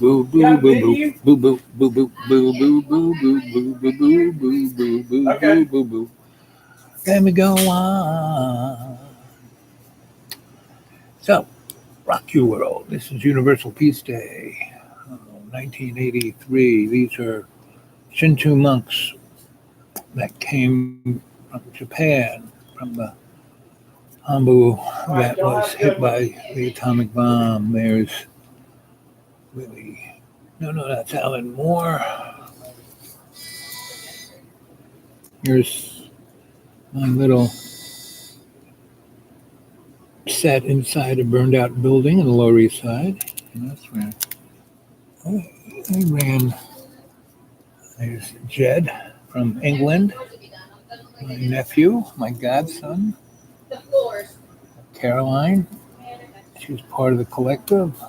Boo boo boo boo boo boo boo boo boo boo boo boo boo boo boo boo boo boo boo boo. Let me go on. So, rock your world. This is Universal Peace Day, 1983. These are Shinto monks that came from Japan, from the Hambu that was hit by the atomic bomb. There's Willie. No, that's Alan Moore. Here's my little set inside a burned out building in the Lower East Side. And that's where I ran. There's Jed from England, my nephew, my godson, Caroline. She's part of the collective.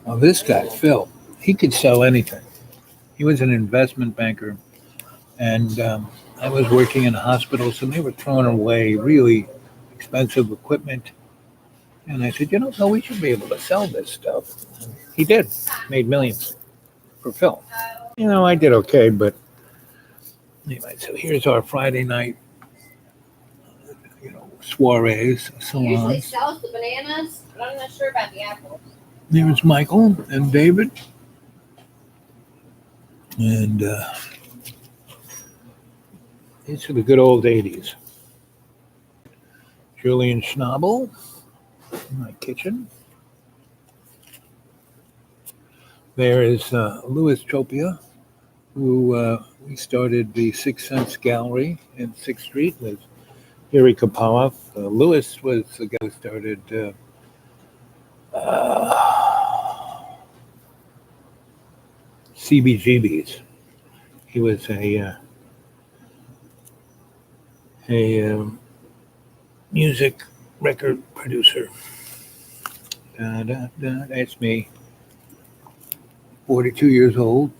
Well, this guy, Phil, he could sell anything. He was an investment banker, and I was working in hospitals, and they were throwing away really expensive equipment. And I said, no, we should be able to sell this stuff. And he did, made millions for Phil. I did okay, but anyway, so here's our Friday night, soirees, Usually salons. sells the bananas, but I'm not sure about the apples. There's Michael and David. And these are the good old 80s. Julian Schnabel in my kitchen. There is Louis Chopia, who we started the Sixth Sense Gallery in 6th Street with Yuri Kapalov. Louis was the guy who started CBGBs. He was a music record producer. That's me, 42 years old.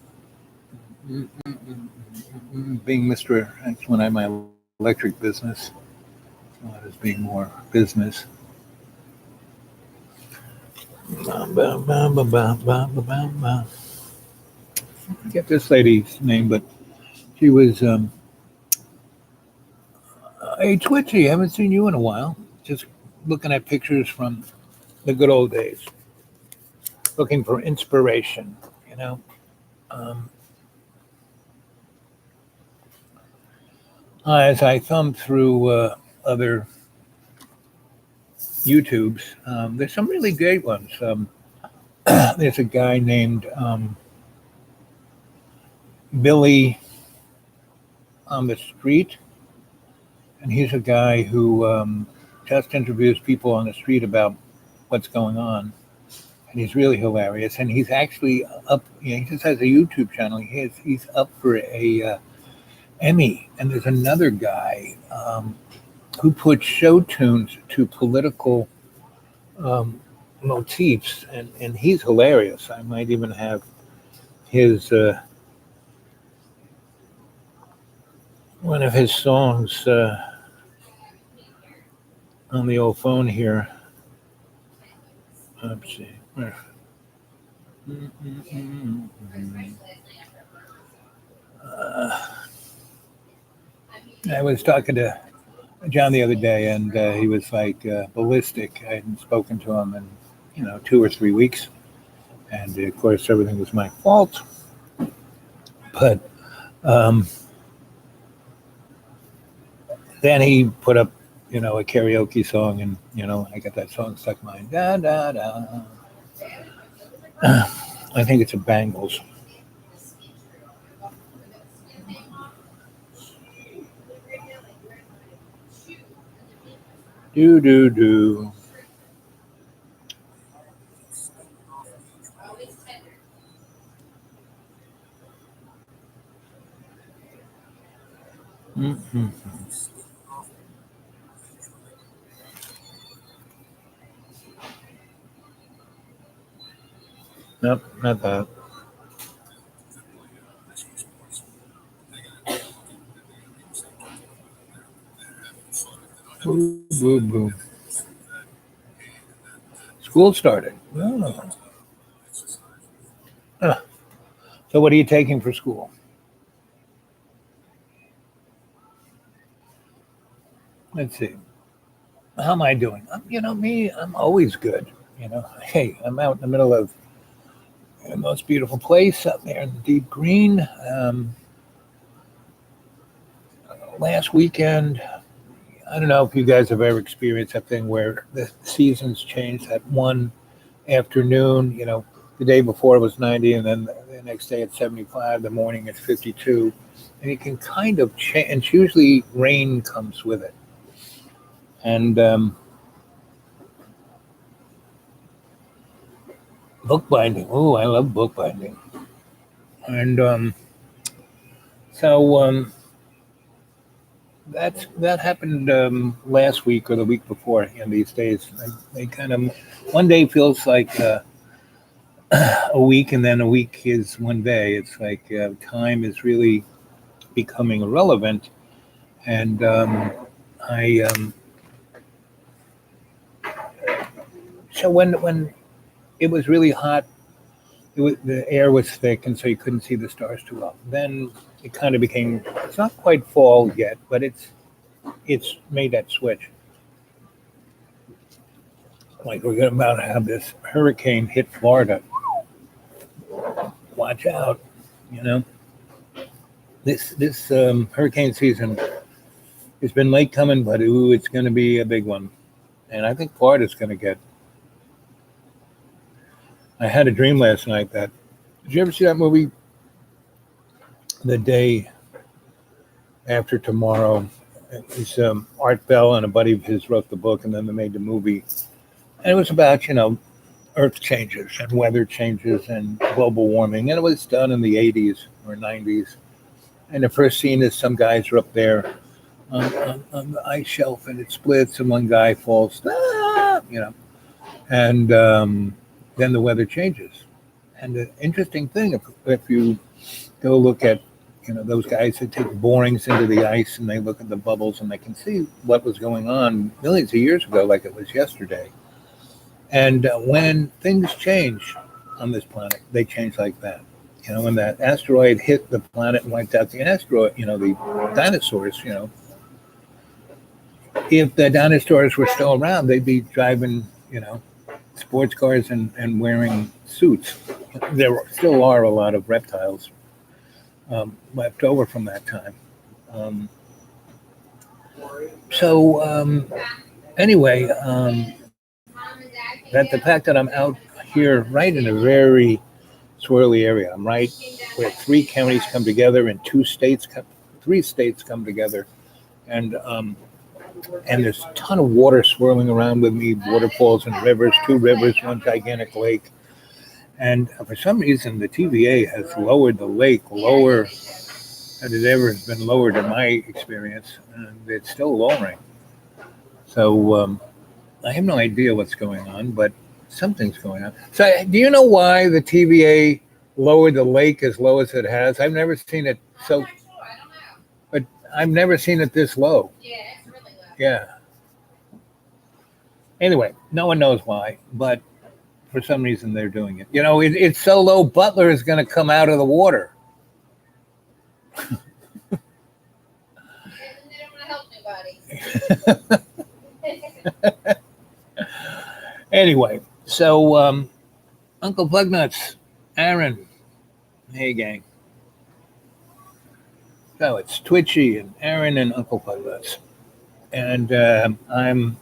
Being Mr. That's when I had my electric business. As being more business. I forget this lady's name, but she was hey Twitchy, haven't seen you in a while. Just looking at pictures from the good old days. Looking for inspiration, As I thumb through other YouTubes, there's some really great ones. There's a guy named Billy on the Street, and he's a guy who just interviews people on the street about what's going on, and he's really hilarious. And he's actually up. He just has a YouTube channel. He's up for a Emmy. And there's another guy who puts show tunes to political motifs, and he's hilarious. I might even have his one of his songs on the old phone here. Let's see. I was talking to John the other day, and he was like ballistic. I hadn't spoken to him in 2 or 3 weeks, and of course everything was my fault. But then he put up a karaoke song, and I got that song stuck in my da da da. I think it's a Bangles. Do do do. Mm-hmm. Nope, not that. Boo, boo, boo. School started. Oh. So what are you taking for school? Let's see. How am I doing? Me, I'm always good. Hey, I'm out in the middle of the most beautiful place up there in the deep green. Last weekend, I don't know if you guys have ever experienced that thing where the seasons change at one afternoon. The day before it was 90, and then the next day it's 75. The morning it's 52, and it can kind of change. And usually rain comes with it. And bookbinding. Oh, I love bookbinding. And so that happened last week or the week before. These days they kind of one day feels like a week, and then a week is one day. It's like time is really becoming irrelevant. And I so when it was really hot, the air was thick, and so you couldn't see the stars too well. Then it kind of became, it's not quite fall yet, but it's made that switch. Like we're about to have this hurricane hit Florida. Watch out, you know. This hurricane season has been late coming, but it's going to be a big one, and I think Florida's going to get. I had a dream last night that. Did you ever see that movie? The Day After Tomorrow. It's Art Bell and a buddy of his wrote the book, and then they made the movie. And it was about Earth changes and weather changes and global warming, and it was done in the 80s or 90s. And the first scene is some guys are up there on the ice shelf, and it splits, and one guy falls, and then the weather changes. And the interesting thing, if you go look at, those guys that take borings into the ice and they look at the bubbles and they can see what was going on millions of years ago, like it was yesterday. And when things change on this planet, they change like that. When that asteroid hit the planet and wiped out the asteroid, the dinosaurs, if the dinosaurs were still around, they'd be driving, sports cars and wearing suits. There still are a lot of reptiles left over from that time. Anyway, that the fact that I'm out here right in a very swirly area. I'm right where 3 counties come together and 3 states come together, and there's a ton of water swirling around with me, waterfalls and rivers, 2 rivers, 1 gigantic lake. And for some reason, the TVA has lowered the lake lower than it ever has been lowered in my experience, and it's still lowering. So I have no idea what's going on, but something's going on. So do you know why the TVA lowered the lake as low as it has? I've never seen it so. I'm not sure. I don't know. But I've never seen it this low. Yeah, it's really low. Yeah. Anyway, no one knows why, but for some reason they're doing it. It's so low, Butler is going to come out of the water. Yeah, then they don't want to help nobody. Anyway, so Uncle Bugnuts, Aaron, hey gang. So it's Twitchy and Aaron and Uncle Bugnuts. And I'm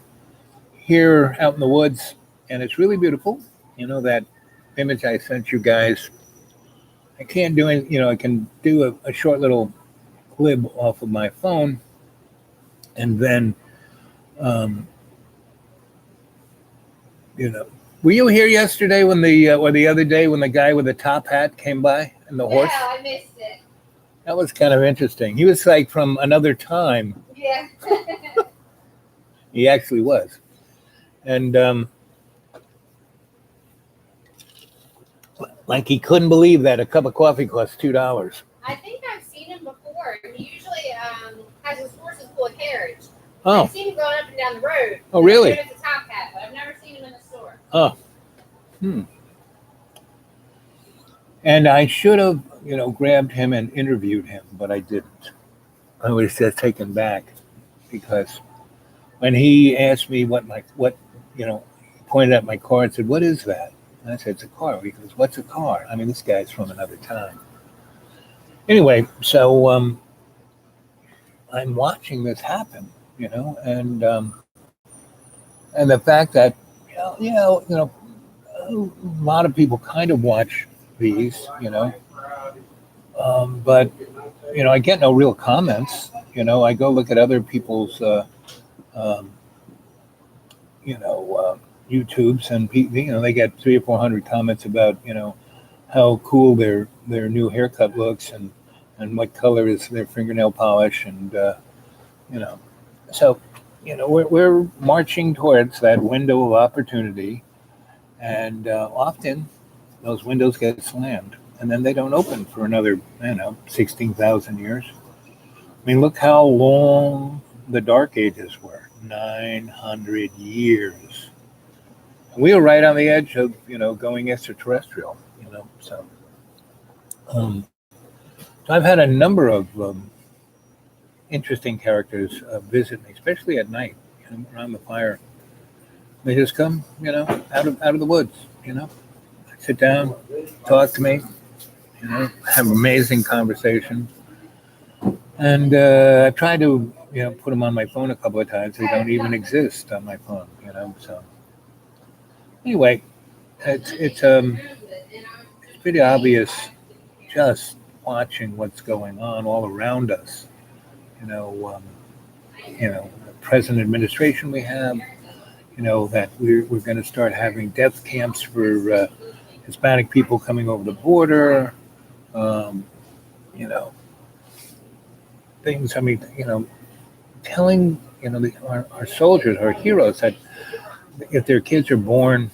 here out in the woods, and it's really beautiful. That image I sent you guys. I can't do it, I can do a short little clip off of my phone, and then, were you here yesterday when or the other day when the guy with the top hat came by and the horse? Yeah, I missed it. That was kind of interesting. He was like from another time. Yeah. He actually was. And like he couldn't believe that a cup of coffee costs $2. I think I've seen him before. He usually has his horses pull a carriage. Oh. I've seen him going up and down the road. Oh, really? It's a top hat, but I've never seen him in the store. Oh, Hmm. And I should have, grabbed him and interviewed him, but I didn't. I was just taken back because when he asked me he pointed at my car and said, "What is that?" And I said, "It's a car." He goes, "What's a car?" I mean, this guy's from another time. Anyway, so I'm watching this happen, and the fact that a lot of people kind of watch these, but I get no real comments. I go look at other people's, um, you know, YouTubes, and they get 300 or 400 comments about how cool their new haircut looks, and what color is their fingernail polish, and you know, so we're marching towards that window of opportunity, and often those windows get slammed, and then they don't open for another 16,000 years. I mean, look how long the Dark Ages were, 900 years. We were right on the edge of going extraterrestrial. Um, so I've had a number of interesting characters visit me, especially at night, around the fire. They just come, out of the woods. Sit down, talk to me, have amazing conversation. And I've tried to, put them on my phone a couple of times. They don't even exist on my phone. So anyway, it's pretty obvious just watching what's going on all around us. You know, um, the present administration we have. That we're going to start having death camps for Hispanic people coming over the border. Um, you know, things. I mean, telling our soldiers, our heroes, that if their kids are born,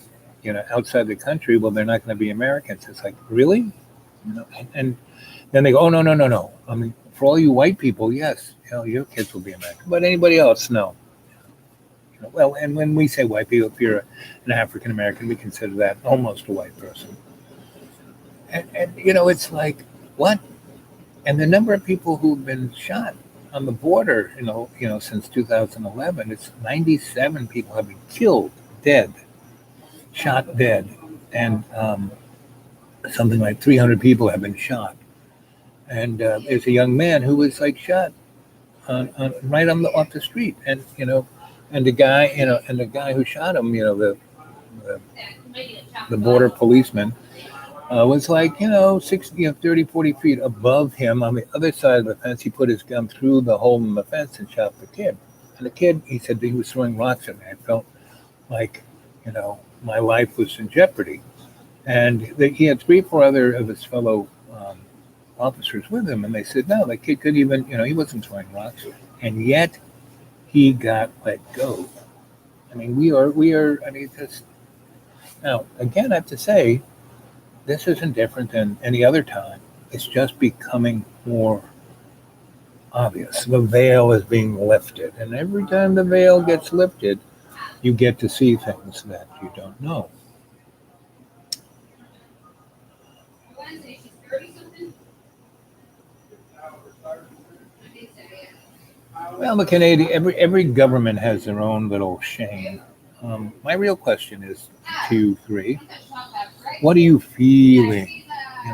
outside the country, well, they're not going to be Americans. It's like, really, and then they go, oh, no, no, no, no. I mean, for all you white people, yes, your kids will be American, but anybody else, no. Well, and when we say white people, if you're an African American, we consider that almost a white person. And it's like, what? And the number of people who've been shot on the border, since 2011, it's 97 people have been killed, dead, shot dead, and something like 300 people have been shot. And there's a young man who was like shot right off the street, and the guy who shot him, the, the border policeman, was like, 60, 30, 40 feet above him on the other side of the fence. He put his gun through the hole in the fence and shot the kid. And the kid, he said he was throwing rocks at me. I felt like, my life was in jeopardy. And he had 3 or 4 other of his fellow officers with him. And they said, no, the kid couldn't even, he wasn't throwing rocks. And yet he got let go. I mean, I mean, just, now, again, I have to say, this isn't different than any other time. It's just becoming more obvious. The veil is being lifted. And every time the veil gets lifted, you get to see things that you don't know. Well, the Canadian, every government has their own little shame. My real question is to you three: what are you feeling?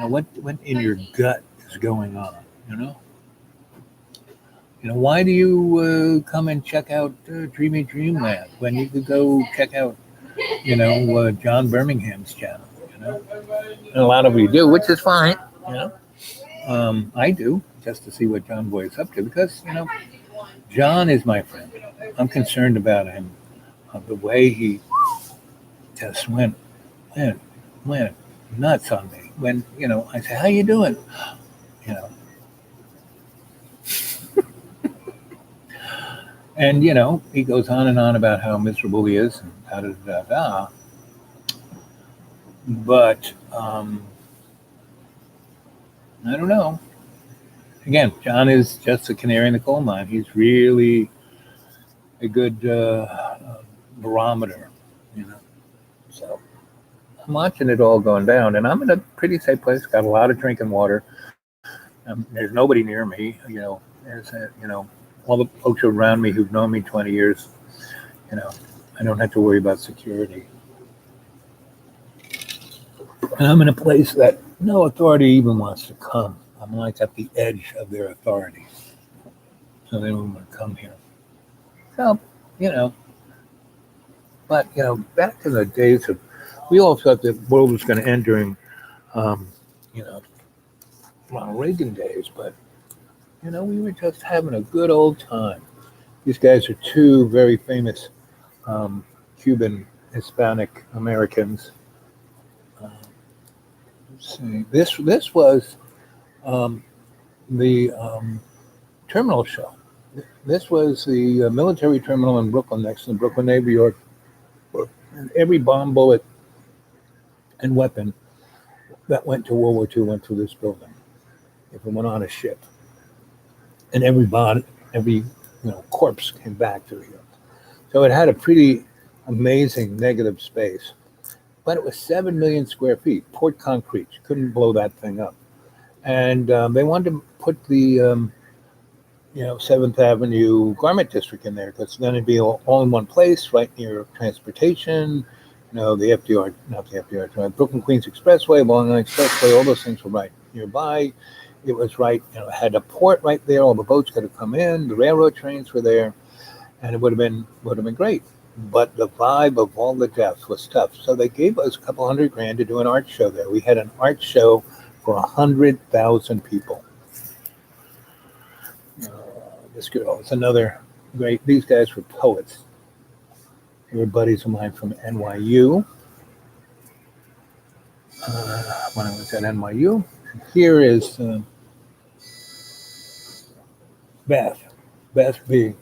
What in your gut is going on? Why do you come and check out Dreamy Dreamland when you could go check out, John Birmingham's channel? And a lot of you do, which is fine. I do, just to see what John Boy is up to, because John is my friend. I'm concerned about him, the way he just went nuts on me. When I say, "How you doing?" You know, and he goes on and on about how miserable he is and da da da da. But I don't know. Again, John is just a canary in the coal mine. He's really a good barometer, So I'm watching it all going down, and I'm in a pretty safe place. Got a lot of drinking water. There's nobody near me. All the folks around me who've known me 20 years. You know, I don't have to worry about security. And I'm in a place that no authority even wants to come. I'm like at the edge of their authority. So they don't want to come here. So, you know, but, back to the days of, we all thought the world was going to end during, um, you know, Ronald Reagan days, but, we were just having a good old time. These guys are two very famous Cuban Hispanic Americans. Let's see. This was um, the terminal show. This was the military terminal in Brooklyn, next to the Brooklyn Navy Yard. And every bomb, bullet, and weapon that went to World War II went through this building. If it went on a ship, and every body, every corpse came back to here. So it had a pretty amazing negative space, but it was 7 million square feet, poured concrete. You couldn't blow that thing up. And they wanted to put the 7th Avenue Garment District in there because then it'd be all in one place, right near transportation. The FDR, not the FDR, Brooklyn Queens Expressway, Long Island Expressway, all those things were right nearby. It was right, it had a port right there. All the boats could have come in. The railroad trains were there, and it would have been great. But the vibe of all the deaths was tough. So they gave us a couple $100,000 to do an art show there. We had an art show for 100,000 people. This girl is another great. These guys were poets. They were buddies of mine from NYU. When I was at NYU, here is Beth B.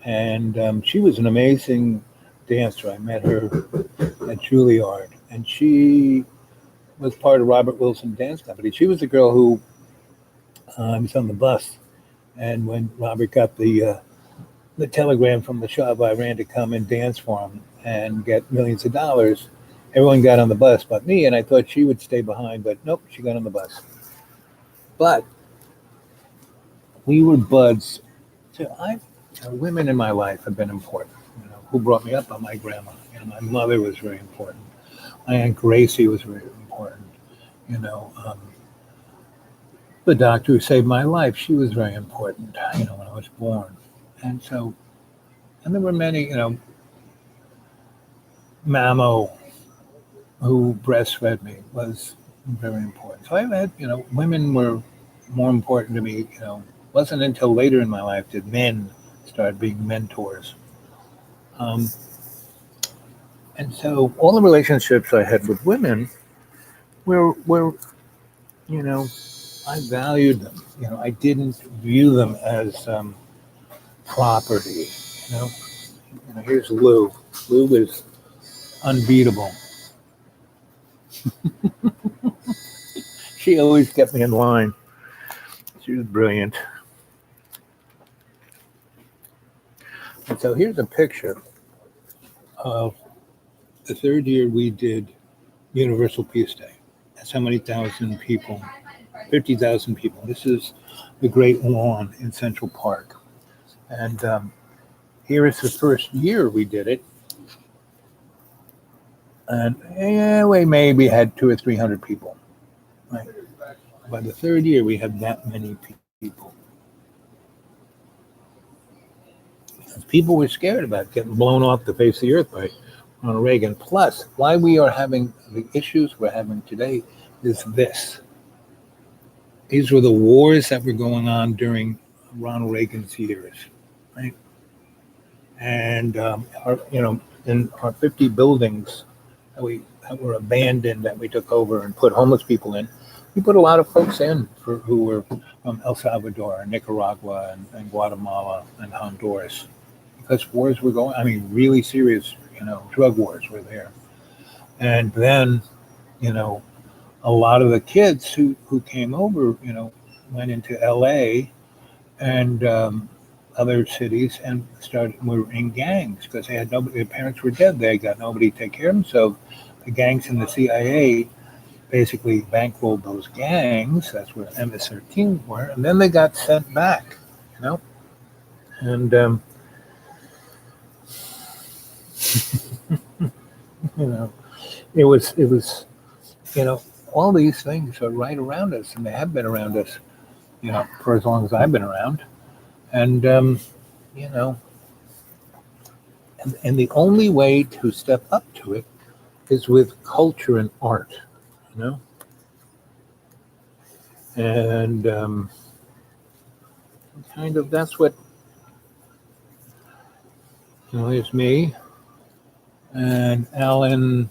And she was an amazing dancer. I met her at Juilliard, and she was part of Robert Wilson Dance Company. She was the girl who was on the bus, and when Robert got the telegram from the Shah of Iran to come and dance for him and get millions of dollars, everyone got on the bus but me, and I thought she would stay behind, but nope, she got on the bus. But we were buds. So women in my life have been important. Who brought me up? My grandma. My mother was very important. My Aunt Gracie was very important. The doctor who saved my life, she was very important, when I was born. And there were many, Mamo, who breastfed me, was very important. So I had, women were more important to me. Wasn't until later in my life did men start being mentors. And so all the relationships I had with women were I valued them. I didn't view them as property. Here's Lou. Lou is unbeatable. She always kept me in line. She was brilliant. And so here's a picture of the third year we did Universal Peace Day. That's how many thousand people, 50,000 people. This is the Great Lawn in Central Park. And here is the first year we did it. And we maybe had 200 or 300 people. Right? By the third year, we had that many people. People were scared about getting blown off the face of the earth by Ronald Reagan. Plus, why we are having the issues we're having today is this. These were the wars that were going on during Ronald Reagan's years, right? And in our 50 buildings that were abandoned, that we took over and put homeless people in, we put a lot of folks in who were from El Salvador and Nicaragua and Guatemala and Honduras. Because wars were going, really serious, drug wars were there. And then, a lot of the kids who came over, went into LA and other cities and were in gangs because they had nobody, their parents were dead. They got nobody to take care of them. So the gangs in the CIA basically bankrolled those gangs. That's where MS-13 were, and then they got sent back. You know, and you know, it was all these things are right around us, and they have been around us, for as long as I've been around, and you know, and the only way to step up to it is with culture and art, you know, and kind of that's what Here's me and Alan.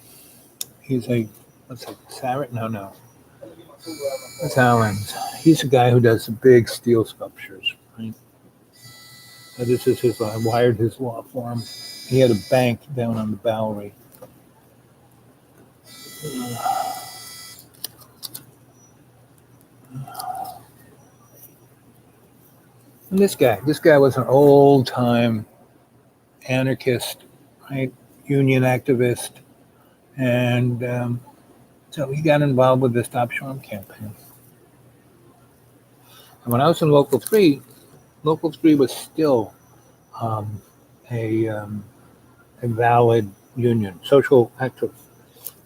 He's a what's it, Sarah? No. That's Alan's. He's a guy who does the big steel sculptures, right? So this is his. I wired his law firm. He had a bank down on the Bowery. And this guy was an old time anarchist, right? Union activist. And so he got involved with the Stop Shoreham campaign. And when I was in Local 3 was still a valid union, social active.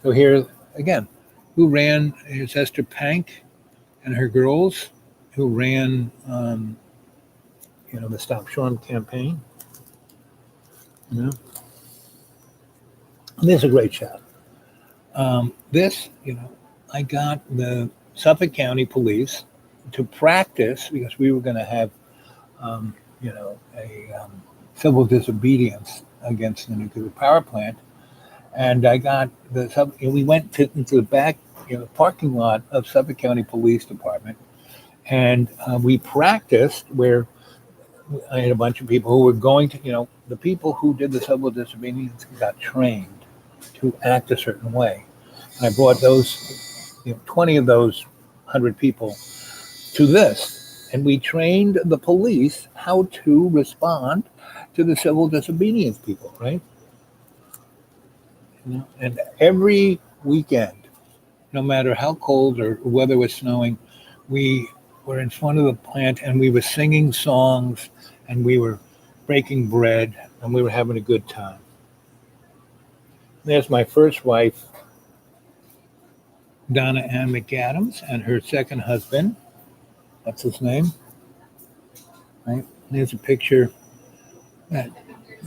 So here again, who ran? Here's Esther Pank and her girls, who ran, the Stop Shoreham campaign. And this is a great shot. I got the Suffolk County Police to practice because we were going to have, a civil disobedience against the nuclear power plant. And I got we went into the back, parking lot of Suffolk County Police Department, and we practiced where I had a bunch of people who were going to, the people who did the civil disobedience got trained to act a certain way. And I brought those, 20 of those 100 people to this. And we trained the police how to respond to the civil disobedience people, right? And every weekend, no matter how cold or whether it was snowing, we were in front of the plant and we were singing songs and we were breaking bread and we were having a good time. There's my first wife, Donna Ann McAdams, and her second husband. That's his name. Right? There's a picture that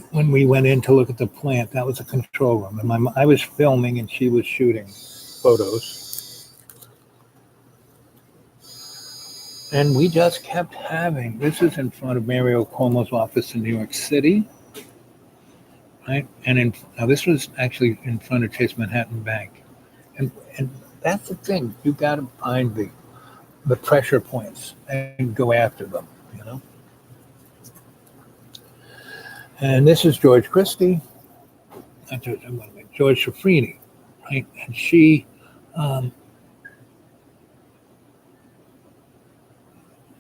when we went in to look at the plant, that was a control room. And I was filming and she was shooting photos. And we just kept having, this is in front of Mario Cuomo's office in New York City. Right? And now this was actually in front of Chase Manhattan Bank. And that's the thing. You got to find the pressure points and go after them, And this is George Christie, George Sofrini, right? And she,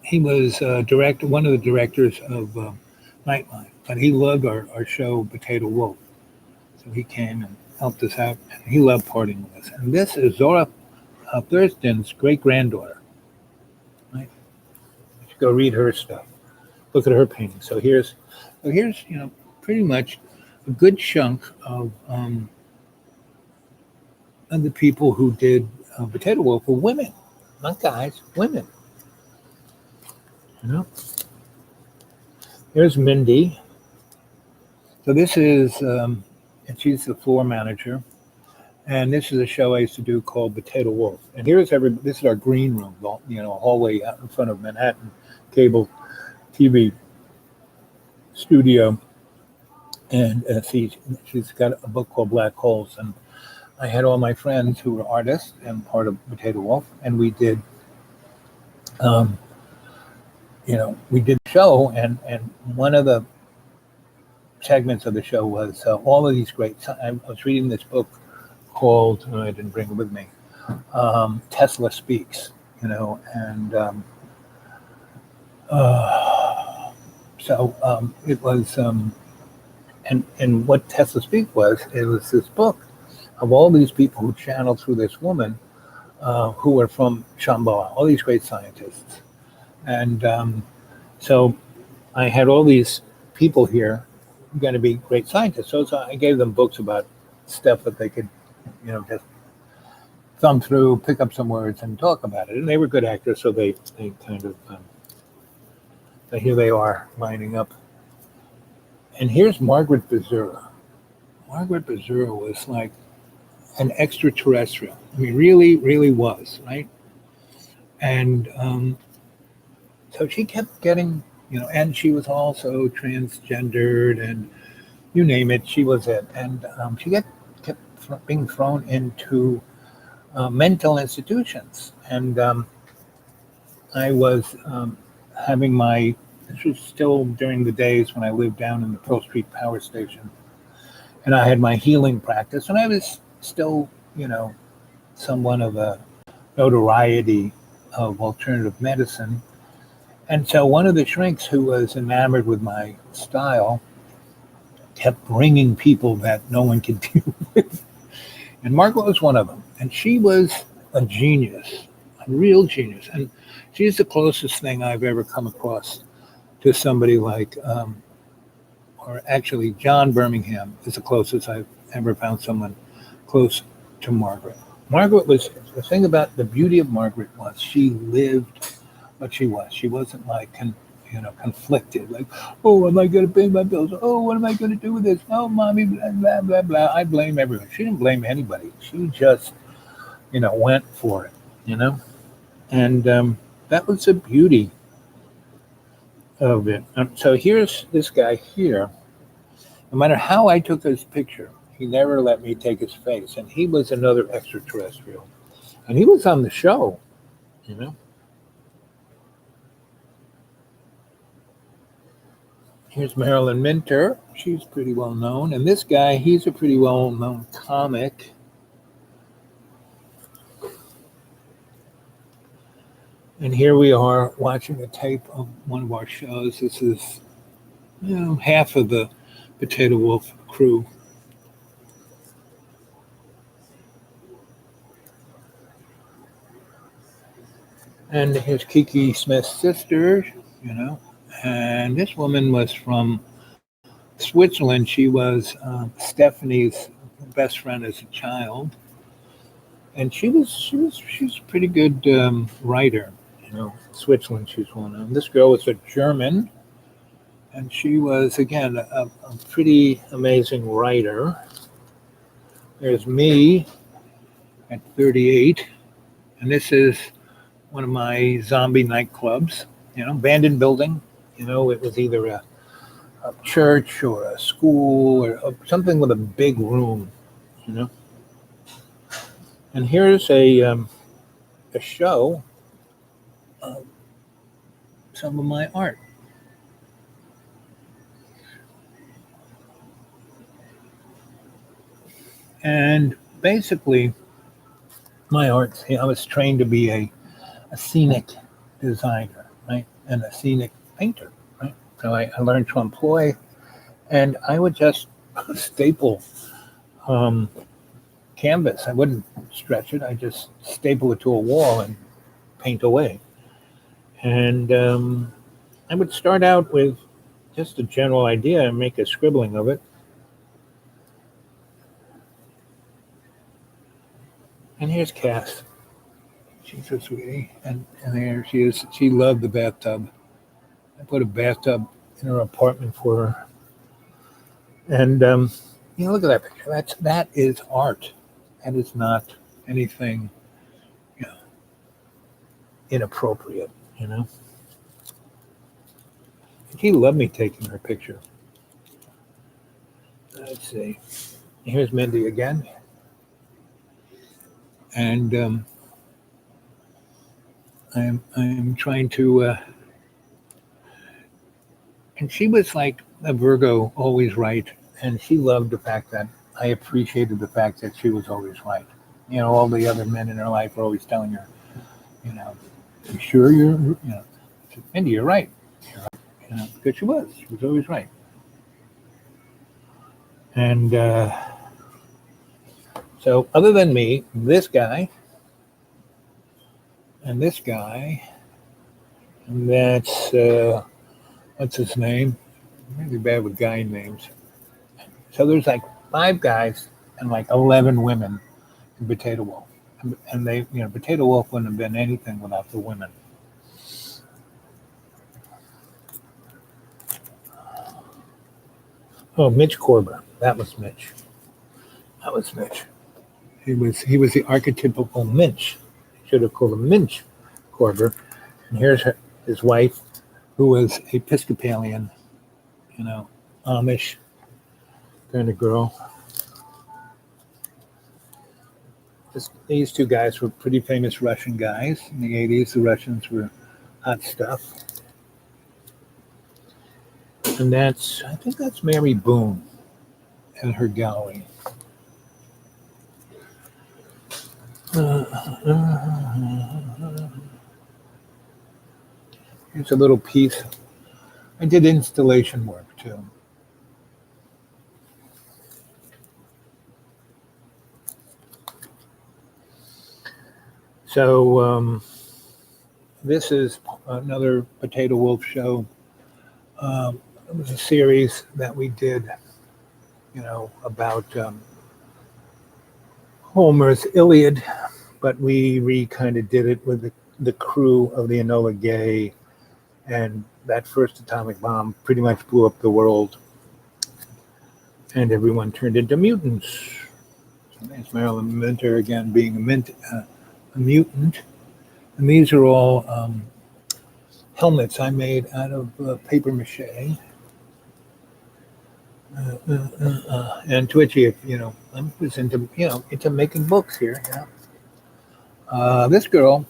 he was one of the directors of Nightline, but he loved our show Potato Wolf. So he came and helped us out, and he loved partying with us. And this is Zora Thurston's great-granddaughter, right? You should go read her stuff. Look at her painting. So here's pretty much a good chunk of the people who did Potato Wolf were women, not guys, women. Here's Mindy. So this is, and she's the floor manager. And this is a show I used to do called Potato Wolf. And this is our green room, a hallway out in front of Manhattan Cable TV studio. And she's got a book called Black Holes. And I had all my friends who were artists and part of Potato Wolf. And we did, we did the show. And one of the segments of the show was all of these I was reading this book called, I didn't bring it with me, Tesla Speaks, it was, and what Tesla Speak was, it was this book of all these people who channeled through this woman, who were from Shambhala, all these great scientists. And so I had all these people here going to be great scientists. So I gave them books about stuff that they could, just thumb through, pick up some words, and talk about it. And they were good actors, so they kind of, so here they are lining up. And here's Margaret Bazura. Margaret Bazura was like an extraterrestrial. I mean, really, really was, right? And so she kept getting, and she was also transgendered, and you name it, she was it. And she kept being thrown into mental institutions. And I was having this was still during the days when I lived down in the Pearl Street Power Station. And I had my healing practice, and I was still, somewhat of a notoriety of alternative medicine. And so one of the shrinks who was enamored with my style kept bringing people that no one could deal with. And Margaret was one of them. And she was a genius, a real genius. And she's the closest thing I've ever come across to somebody like, or actually John Birmingham is the closest I've ever found someone close to Margaret. Margaret was, the thing about the beauty of Margaret was she lived what she was. She wasn't like, conflicted, like, oh, am I going to pay my bills? Oh, what am I going to do with this? Oh, mommy, blah, blah, blah, blah. I blame everyone. She didn't blame anybody. She just, went for it, And that was the beauty of it. So here's this guy here. No matter how I took his picture, he never let me take his face. And he was another extraterrestrial. And he was on the show, Here's Marilyn Minter. She's pretty well known. And this guy, he's a pretty well known comic. And here we are watching a tape of one of our shows. This is, half of the Potato Wolf crew. And here's Kiki Smith's sister, And this woman was from Switzerland. She was Stephanie's best friend as a child, and she's a pretty good writer. Switzerland, she's one of them. This girl was a German, and she was again a pretty amazing writer. There's me at 38, and this is one of my zombie nightclubs. Abandoned building. It was either a church or a school or something with a big room, And here's a show of some of my art. And basically, my art, I was trained to be a scenic designer, right? And a scenic painter, right? So I learned to employ, and I would just staple canvas. I wouldn't stretch it. I just staple it to a wall and paint away. And I would start out with just a general idea and make a scribbling of it. And here's Cass. She's so sweetie. And there she is. She loved the bathtub. I put a bathtub in her apartment for her. And, look at that picture. That is art. That is not anything, inappropriate, She loved me taking her picture. Let's see. Here's Mindy again. And I'm trying to, and she was like a Virgo, always right. And she loved the fact that I appreciated the fact that she was always right. All the other men in her life were always telling her, you sure you're, Mindy, you're right. Because she was always right. And So other than me, this guy and this guy, and that's what's his name? I'm really bad with guy names. So there's like 5 guys and like 11 women in Potato Wolf. And they, Potato Wolf wouldn't have been anything without the women. Oh, Mitch Korber. That was Mitch. That was Mitch. He was the archetypical Minch. Should have called him Minch Korber. And here's his wife, who was Episcopalian, Amish kind of girl. These 2 guys were pretty famous Russian guys. In the 80s, the Russians were hot stuff. And I think that's Mary Boone and her gallery. Here's a little piece. I did installation work too. So this is another Potato Wolf show. It was a series that we did, about Homer's Iliad, but we kind of did it with the crew of the Enola Gay, and that first atomic bomb pretty much blew up the world, and everyone turned into mutants. So there's Marilyn Minter again being a mutant, and these are all helmets I made out of paper mache. And Twitchy, I was into making books here. This girl,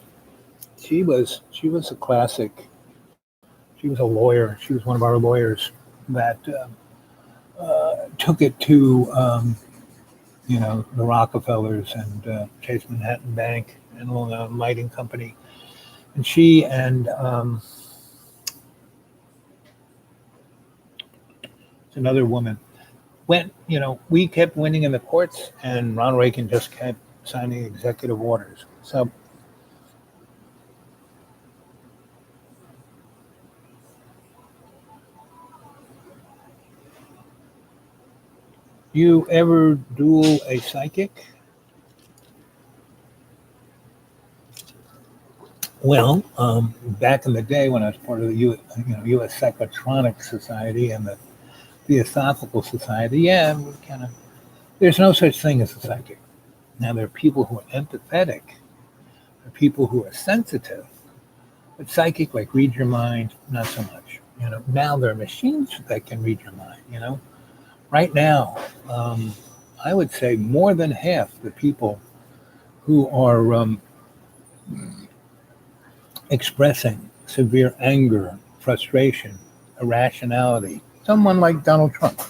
she was a classic. She was a lawyer. She was one of our lawyers that took it to the Rockefellers and Chase Manhattan Bank and Lighting Company, and she and another woman went. We kept winning in the courts, and Ronald Reagan just kept signing executive orders. So you ever duel a psychic? Well, back in the day when I was part of the U.S. Psychotronic Society and the Theosophical Society, yeah, there's no such thing as a psychic. Now, there are people who are empathetic, there are people who are sensitive, but psychic, like read your mind, not so much. Now there are machines that can read your mind. Right now, I would say more than half the people who are expressing severe anger, frustration, irrationality, someone like Donald Trump,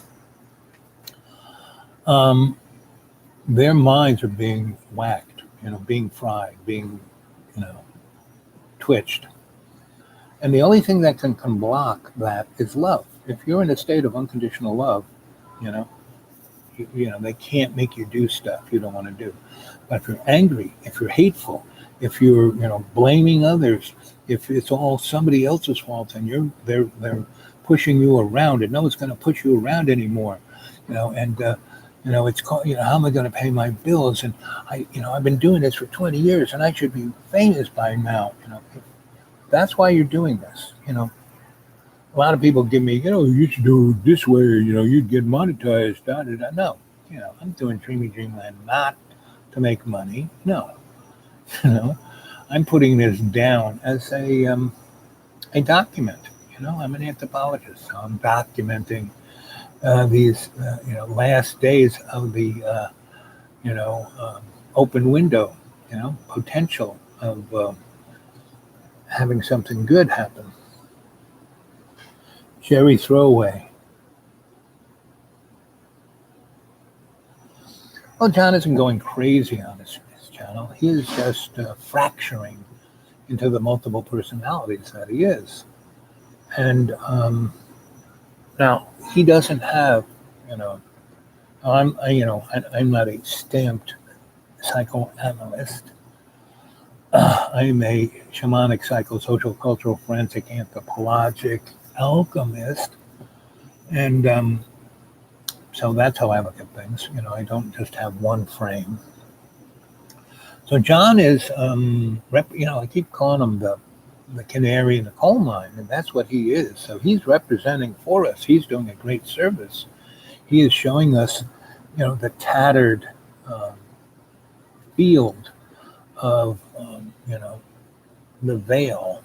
their minds are being whacked, being fried, being, twitched. And the only thing that can block that is love. If you're in a state of unconditional love, they can't make you do stuff you don't want to do. But if you're angry, if you're hateful, if you're, blaming others, if it's all somebody else's fault and they're pushing you around and no one's going to push you around anymore, it's called, how am I going to pay my bills? And I've been doing this for 20 years and I should be famous by now. That's why you're doing this. A lot of people give me, you should do it this way, you'd get monetized. No, I'm doing Dreamy Dreamland not to make money. No, I'm putting this down as a document. I'm an anthropologist, so I'm documenting these, last days of the, open window, potential of having something good happen. Jerry Throwaway. Well, John isn't going crazy on his channel. He is just fracturing into the multiple personalities that he is. And now he doesn't have, I'm not a stamped psychoanalyst. I'm a shamanic psychosocial cultural forensic anthropologic alchemist. And so that's how I look at things. I don't just have one frame. So John is, I keep calling him the canary in the coal mine, and that's what he is. So he's representing for us. He's doing a great service. He is showing us, the tattered field of, the veil.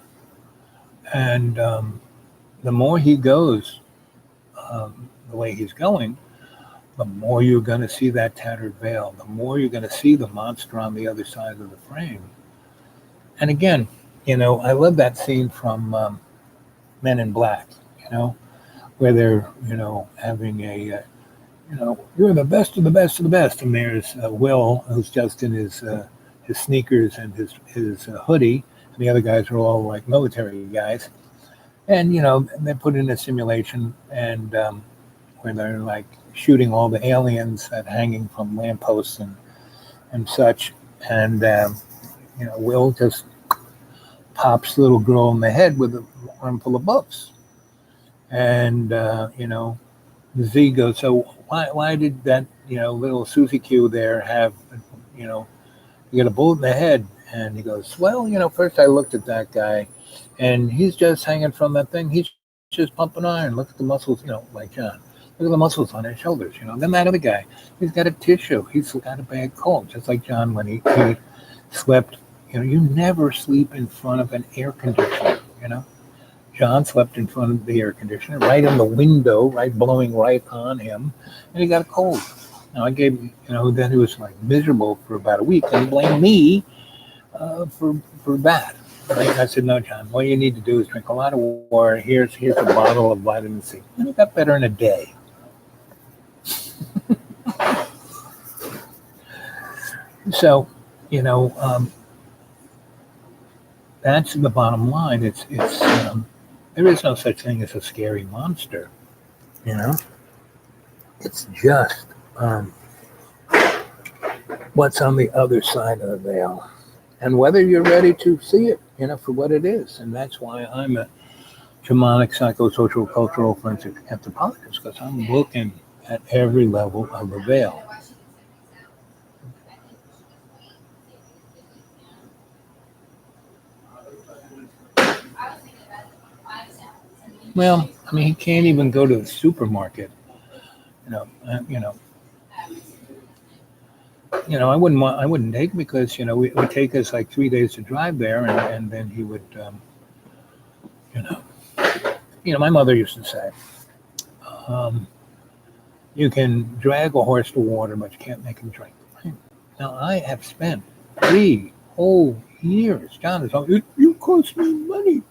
And the more he goes the way he's going, the more you're going to see that tattered veil, the more you're going to see the monster on the other side of the frame. And again, I love that scene from Men in Black, where they're, having a, you're the best of the best of the best. And there's Will, who's just in his sneakers and his hoodie. And the other guys are all like military guys. And, they're put in a simulation and where they're like shooting all the aliens that hanging from lampposts and such. And, Will just pops the little girl in the head with an armful of books. And, Z goes, so why did that, little Susie Q there have, you get a bullet in the head? And he goes, well, first I looked at that guy and he's just hanging from that thing. He's just pumping iron. Look at the muscles, like John. Look at the muscles on his shoulders, Then that other guy, he's got a tissue. He's got a bad cold, just like John when he slept. You never sleep in front of an air conditioner, John slept in front of the air conditioner, right in the window, right blowing right on him, and he got a cold. Now I gave, then he was like miserable for about a week, and he blamed me for that. Right? I said, no, John, what you need to do is drink a lot of water. Here's a bottle of vitamin C. And he got better in a day. So, that's the bottom line. It's there is no such thing as a scary monster, It's just what's on the other side of the veil, and whether you're ready to see it, for what it is. And that's why I'm a shamanic psychosocial cultural forensic anthropologist, because I'm looking at every level of the veil. Well, he can't even go to the supermarket. I wouldn't take him because, it would take us like 3 days to drive there. And then he would, my mother used to say, you can drag a horse to water, but you can't make him drink. Now, I have spent 3 whole years. John is all, you cost me money.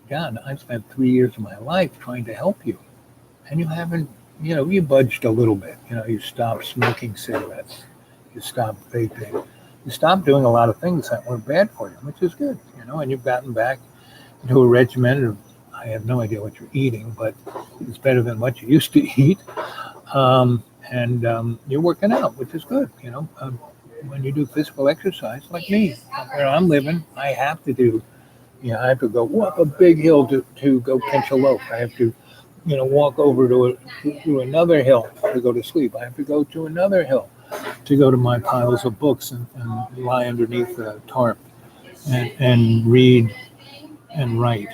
John, I've spent 3 years of my life trying to help you. And you haven't, you budged a little bit. You stopped smoking cigarettes. You stopped vaping. You stopped doing a lot of things that were bad for you, which is good, and you've gotten back into a regimen of, I have no idea what you're eating, but it's better than what you used to eat. And you're working out, which is good, when you do physical exercise, like me, where I'm living, I have to do, I have to go up a big hill to go pinch a loaf. I have to, walk over to another hill to go to sleep. I have to go to another hill to go to my piles of books and lie underneath the tarp and read and write.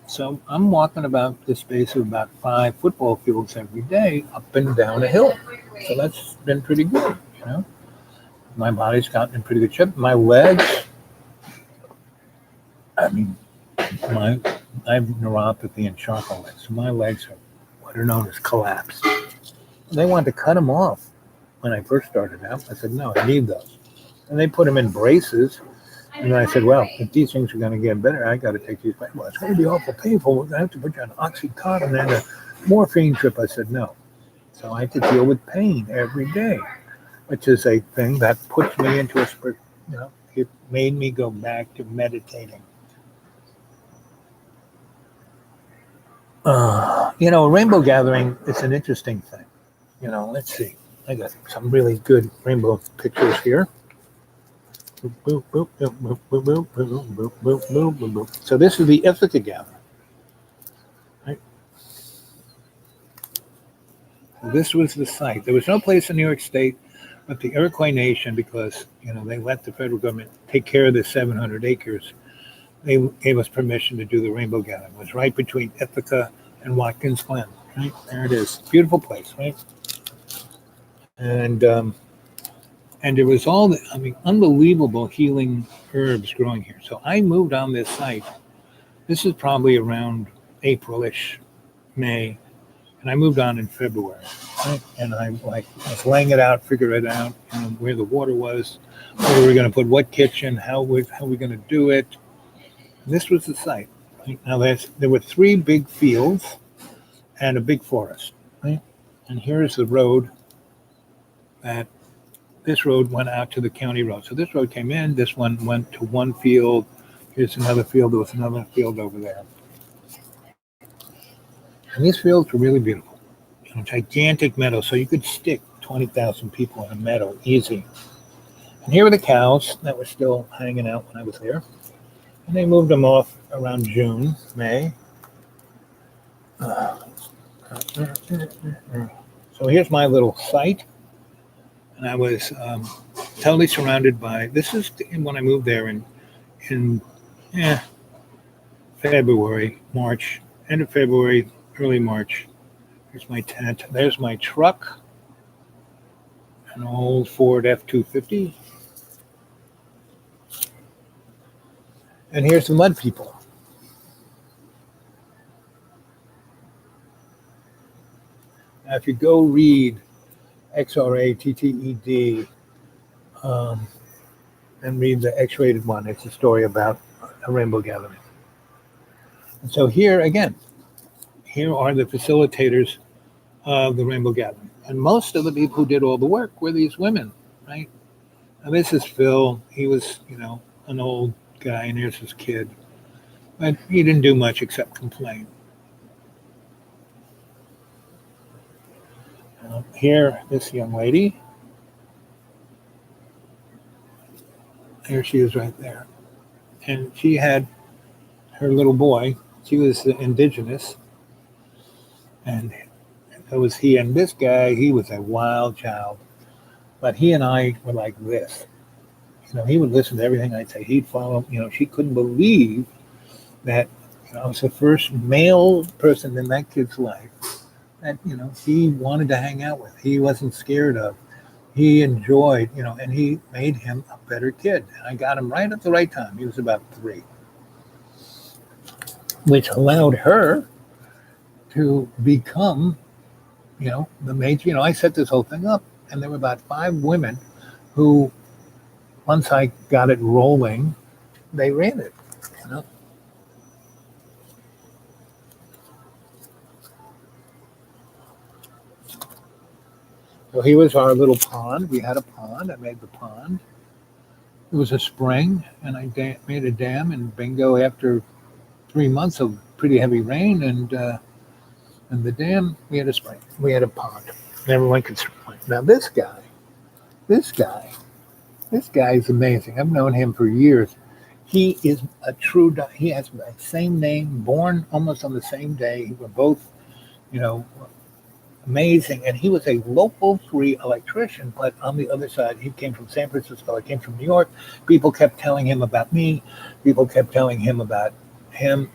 So I'm walking about the space of about 5 football fields every day up and down a hill. So that's been pretty good, My body's gotten in pretty good shape. My legs, I have neuropathy and charcoal legs. So my legs are what are known as collapsed. They wanted to cut them off when I first started out. I said, no, I need those. And they put them in braces. And I said, well, if these things are going to get better, I got to take these back. Well, it's going to be awful painful. We're going to have to put you on Oxycontin and a morphine trip. I said, no. So I had to deal with pain every day, which is a thing that puts me into a, it made me go back to meditating. A rainbow gathering is an interesting thing. Let's see. I got some really good rainbow pictures here. Boop, boop, boop, boop, boop, boop, boop, boop, boop, boop, boop, boop, boop. So this is the Ithaca Gathering. Right? So this was the site. There was no place in New York State but the Iroquois Nation, because they let the federal government take care of the 700 acres. They gave us permission to do the Rainbow Gathering. It was right between Ithaca and Watkins Glen. Right there it is, beautiful place, right? And there was all the, unbelievable healing herbs growing here. So I moved on this site. This is probably around April-ish, May, and I moved on in February. Right? And I was laying it out, figure it out, where the water was, where we were going to put what kitchen, how we going to do it. And this was the site. Right? Now there were 3 big fields and a big forest. Right? And here's the road that. This road went out to the county road. So this road came in, this one went to one field. Here's another field, there was another field over there. And these fields were really beautiful. Gigantic meadows, so you could stick 20,000 people in a meadow, easy. And here were the cows that were still hanging out when I was there. And they moved them off around June, May. So here's my little site. And I was totally surrounded by, this is when I moved there in February, March, end of February, early March. Here's my tent. There's my truck, an old Ford F-250. And here's the mud people. Now, if you go read XRATTED, and read the X-rated one. It's a story about a rainbow gathering. And so here again, here are the facilitators of the rainbow gathering. And most of the people who did all the work were these women, right? And this is Phil. He was, an old guy, and here's his kid. But he didn't do much except complain. Here, this young lady. Here she is right there. And she had her little boy. She was indigenous. And it was he. And this guy, he was a wild child. But he and I were like this. He would listen to everything I'd say. He'd follow. She couldn't believe that I was the first male person in that kid's life that, he wanted to hang out with. He wasn't scared of. He enjoyed, and he made him a better kid. And I got him right at the right time. He was about 3, which allowed her to become, the major. I set this whole thing up, and there were about 5 women who, once I got it rolling, they ran it, So here was our little pond. We had a pond. I made the pond. It was a spring, and I made a dam in Bingo after 3 months of pretty heavy rain, and the dam, we had a spring. We had a pond. And everyone could swim. Now this guy is amazing. I've known him for years. He is a true, he has the same name, born almost on the same day. We're both, amazing. And he was a local 3 electrician, but on the other side, he came from San Francisco. I came from New York. People kept telling him about me. People kept telling him about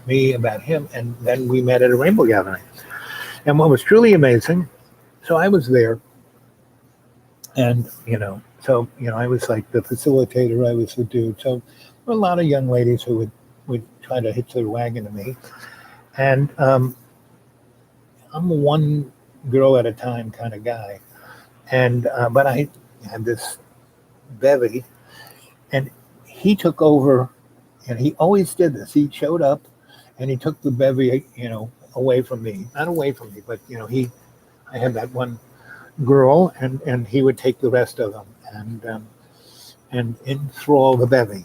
me about him. And then we met at a rainbow gathering. And what was truly amazing, so I was there. And, I was like the facilitator. I was the dude. So there were a lot of young ladies who would try to hitch their wagon to me. And I'm one girl at a time kind of guy. And but I had this bevy, and he took over, and he always did this. He showed up and he took the bevy, away from me. Not away from me, but I had that one girl, and he would take the rest of them and enthrall the bevy,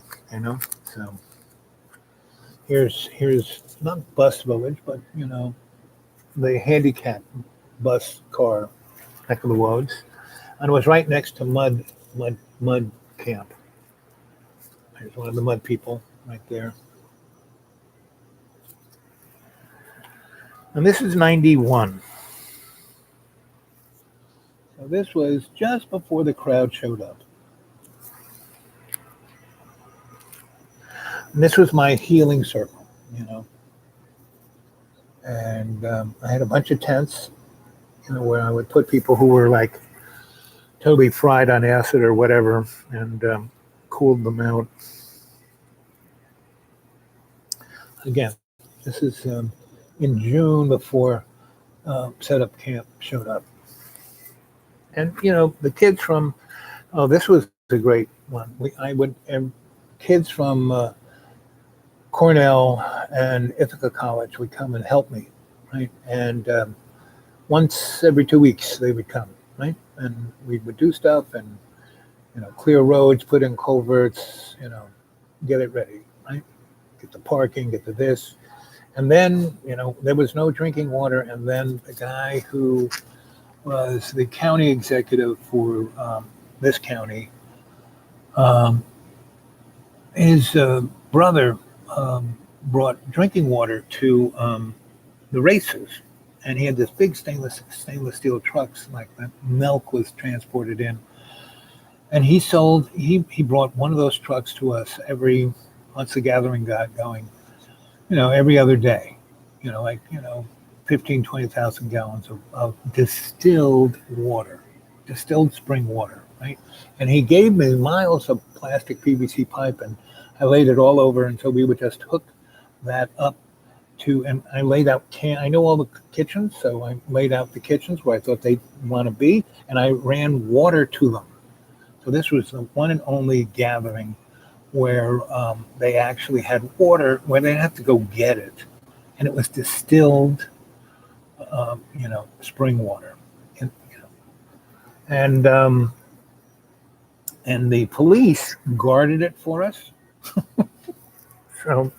So here's not bus village, but the handicap bus car neck of the woods. And it was right next to mud camp. There's one of the mud people right there. And this is 91. So this was just before the crowd showed up. And this was my healing circle, you know. And I had a bunch of tents, you know, where I would put people who were like totally fried on acid or whatever, and cooled them out. Again, this is in June before setup camp showed up. And, you know, the kids from, oh, this was a great one. Kids from Cornell and Ithaca College would come and help me, right? And once every 2 weeks they would come, right? And we would do stuff and, you know, clear roads, put in culverts, you know, get it ready, right? Get the parking, get the this. And then, you know, there was no drinking water. And then the guy who was the county executive for this county, his brother brought drinking water to the races. And he had this big stainless steel trucks, like that milk was transported in. And he brought one of those trucks to us once the gathering got going, you know, every other day, you know, like, you know, 15, 20,000 gallons of distilled water, distilled spring water, right? And he gave me miles of plastic PVC pipe, and I laid it all over until we would just hook that up and I laid out I know all the kitchens, so I laid out the kitchens where I thought they'd want to be, and I ran water to them. So this was the one and only gathering where they actually had water, where they didn't have to go get it. And it was distilled, you know, spring water. And, you know, and the police guarded it for us. So,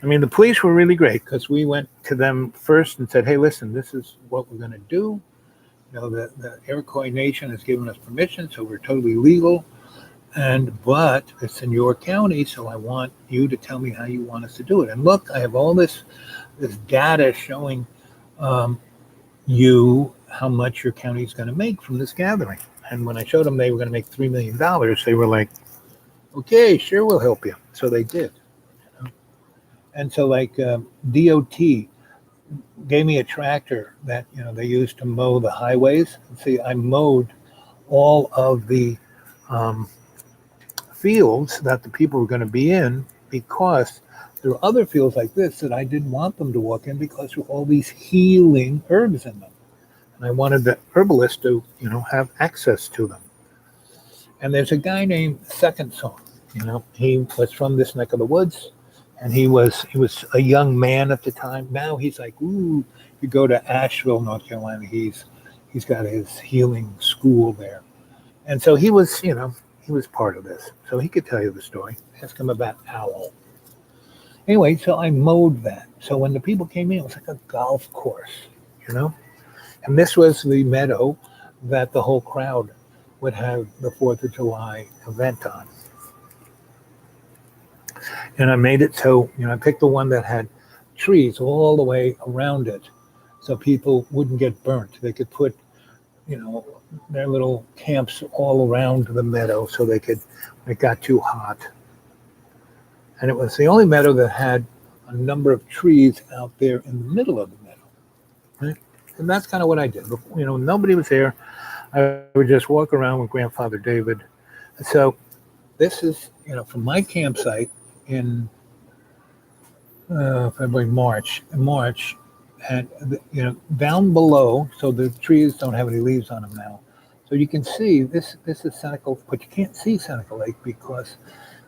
I mean, the police were really great because we went to them first and said, hey, listen, this is what we're going to do. You know, the Iroquois Nation has given us permission, so we're totally legal. But it's in your county, so I want you to tell me how you want us to do it. And look, I have all this data showing you how much your county is going to make from this gathering. And when I showed them they were going to make $3 million, they were like, okay, sure, we'll help you. So they did. You know? And so like DOT gave me a tractor that, you know, they used to mow the highways. And see, I mowed all of the fields that the people were going to be in, because there are other fields like this that I didn't want them to walk in because of all these healing herbs in them. And I wanted the herbalist to, you know, have access to them. And there's a guy named Second Song, you know, he was from this neck of the woods, and he was a young man at the time. Now he's like, ooh, you go to Asheville, North Carolina, he's got his healing school there. And so he was, you know, he was part of this. So he could tell you the story. Ask him about Owl. Anyway, so I mowed that. So when the people came in, it was like a golf course, you know? And this was the meadow that the whole crowd would have the 4th of July event on. And I made it so, you know, I picked the one that had trees all the way around it so people wouldn't get burnt. They could put, you know, their little camps all around the meadow so they could, when it got too hot. And it was the only meadow that had a number of trees out there in the middle of the meadow. Right? And that's kind of what I did. You know, nobody was there. I would just walk around with Grandfather David. And so this is, you know, from my campsite in February, March, and, you know, down below, so the trees don't have any leaves on them now. So you can see this is Seneca, but you can't see Seneca Lake because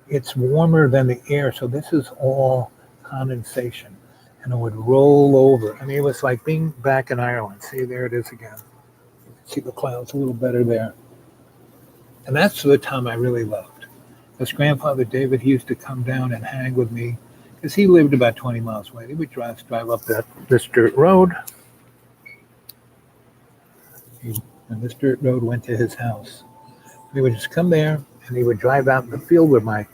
it's warmer than the air. So this is all condensation, and it would roll over. I mean, it was like being back in Ireland. See, there it is again. You can see the clouds a little better there. And that's the time I really loved. Because Grandfather David, he used to come down and hang with me because he lived about 20 miles away. He would drive up this dirt road. He'd and this dirt road went to his house. He would just come there, and he would drive out in the field where my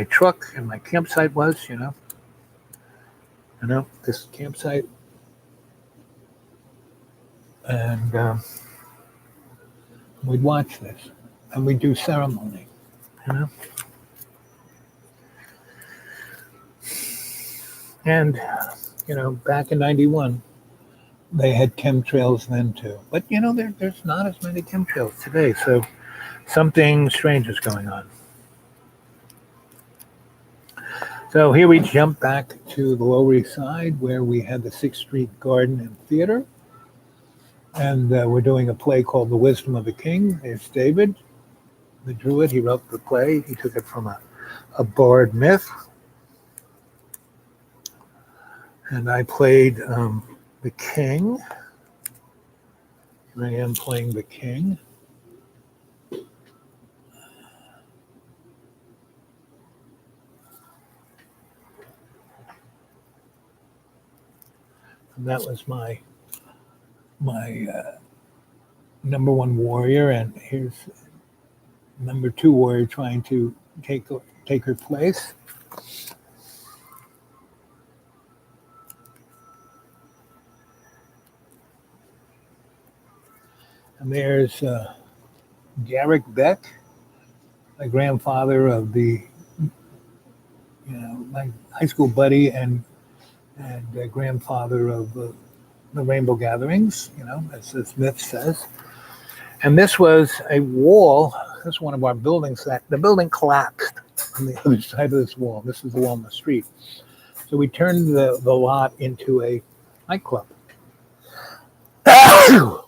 truck and my campsite was. This campsite, and we'd watch this, and we'd do ceremony. You know, and back in '91, they had chemtrails then too. But there's not as many chemtrails today, so something strange is going on. So here we jump back to the Lower East Side, where we had the 6th Street Garden and Theater. And we're doing a play called The Wisdom of the King. There's David, the Druid. He wrote the play. He took it from a bard myth. And I played the king. Here I am playing the king. And that was my number 1 warrior, and here's number 2 warrior trying to take her place. And there's Garrick Beck, my grandfather of my high school buddy and grandfather of the Rainbow Gatherings, as this myth says. And this was a wall. This is one of our buildings that the building collapsed on the other side of this wall. This is the wall in the street. So we turned the lot into a nightclub. Oh,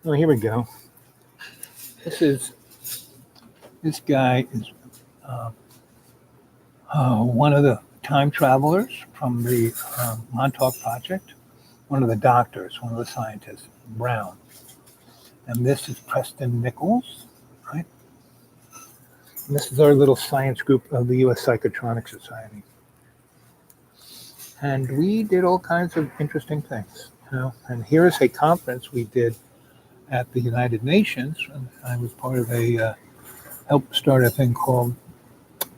here we go. This guy is one of the time travelers from the Montauk Project, one of the doctors, one of the scientists, Brown. And this is Preston Nichols, right? And this is our little science group of the U.S. Psychotronic Society. And we did all kinds of interesting things, And here is a conference we did at the United Nations. And I was part of helped start a thing called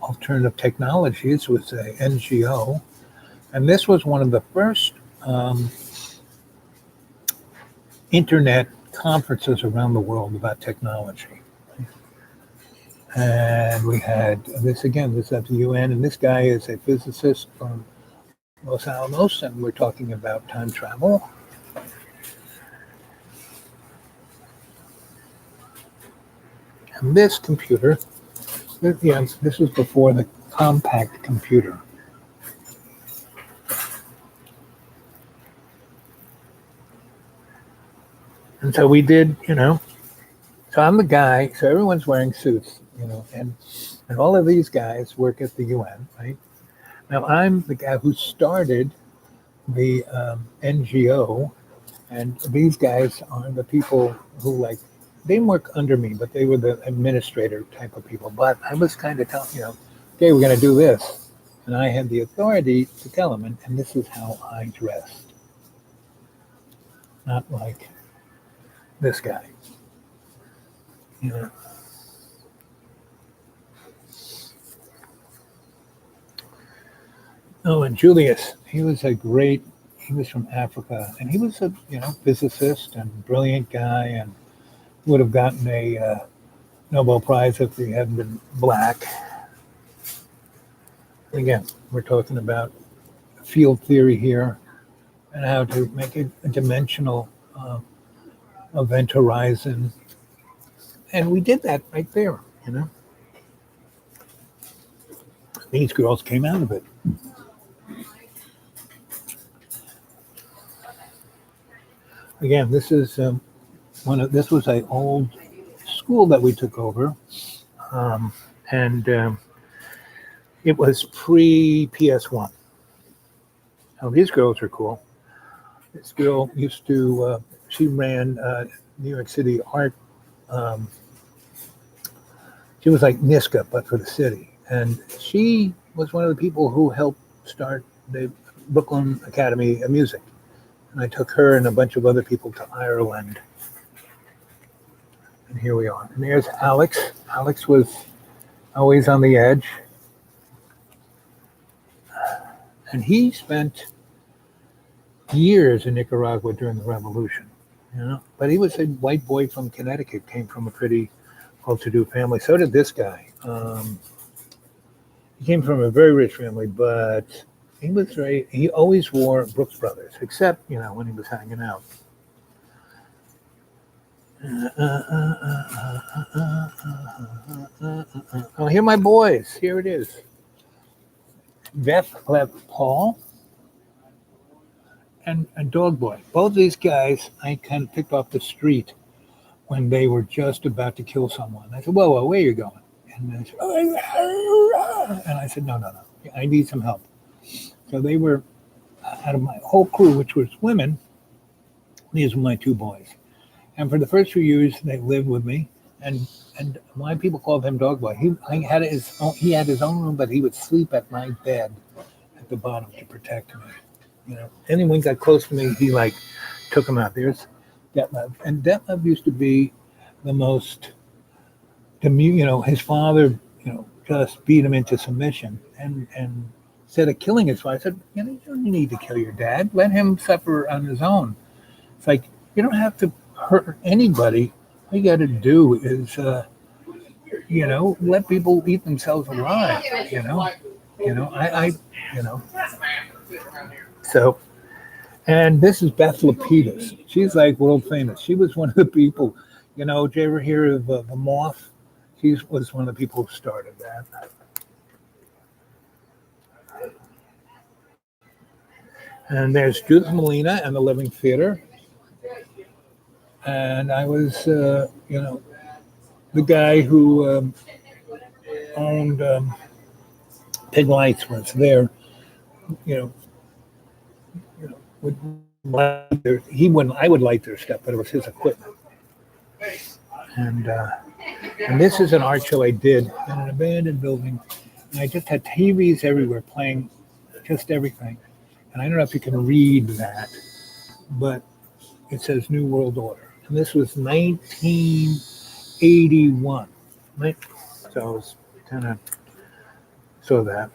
Alternative Technologies with a NGO, and this was one of the first internet conferences around the world about technology. And we had this again. This is at the UN, and this guy is a physicist from Los Alamos, and we're talking about time travel. And this computer. Yes, this was before the compact computer. And so we did, so I'm the guy, so everyone's wearing suits, and all of these guys work at the UN, right? Now I'm the guy who started the NGO, and these guys are the people who they didn't work under me, but they were the administrator type of people. But I was kind of telling, okay, we're going to do this. And I had the authority to tell them, and this is how I dressed. Not like this guy. Oh, and Julius, he was from Africa, and he was a, physicist and brilliant guy, and would have gotten a Nobel Prize if he hadn't been black. Again, we're talking about field theory here and how to make a dimensional event horizon. And we did that right there, These girls came out of it. Again, this is this was an old school that we took over, and it was pre-PS1. Now these girls are cool. This girl used to, she ran New York City art. She was like Niska, but for the city. And she was one of the people who helped start the Brooklyn Academy of Music. And I took her and a bunch of other people to Ireland. And here we are. And there's Alex. Alex was always on the edge. And he spent years in Nicaragua during the revolution, you know. But he was a white boy from Connecticut, came from a pretty well-to-do family. So did this guy. He came from a very rich family, but he always wore Brooks Brothers, except, you know, when he was hanging out. Oh, here are my boys. Here it is. Beth Clef Paul and Dog Boy. Both these guys I kind of picked off the street when they were just about to kill someone. I said, whoa, where are you going? And they said, and I said, no, I need some help. So they were, out of my whole crew, which was women, these were my two boys. And for the first few years, they lived with me. And why people called him Dog Boy, he had his own room, but he would sleep at my bed at the bottom to protect me. You know, anyone got close to me, he like took him out. There's Detlev. And Detlev used to be the most, you know, his father, you know, just beat him into submission. And instead of killing his father, I said, you know, you don't need to kill your dad. Let him suffer on his own. It's like, you don't have to hurt anybody. All you got to do is, you know, let people eat themselves alive. You know, So, and this is Beth Lapidus. She's like world famous. She was one of the people. You know, did you ever hear of the Moth? She was one of the people who started that. And there's Judith Molina and the Living Theater. And I was, you know, the guy who owned Pig Lights was there, you know, I would light their stuff, but it was his equipment. And this is an art show I did in an abandoned building. And I just had TVs everywhere playing just everything. And I don't know if you can read that, but it says New World Order. And this was 1981, right? So I was kind of saw that.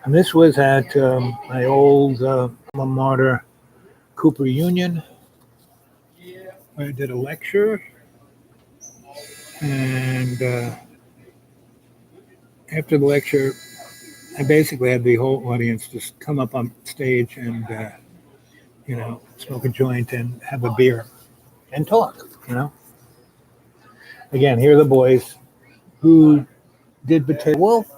And this was at my old alma mater, Cooper Union, where I did a lecture. And after the lecture, I basically had the whole audience just come up on stage and, you know, smoke a joint and have a beer and talk, you know. Again, here are the boys who did Potato Wolf,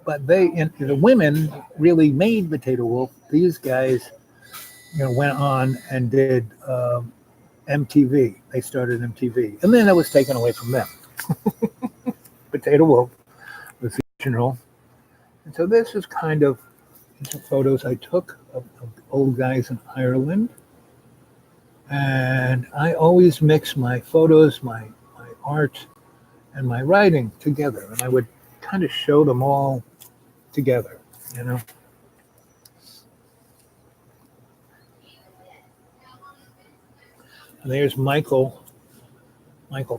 but the women really made Potato Wolf. These guys, you know, went on and did MTV. They started MTV. And then it was taken away from them. Potato Wolf was the original. And so this is kind of some photos I took of old guys in Ireland. And I always mix my photos, my art, and my writing together. And I would kind of show them all together, you know. And there's Michael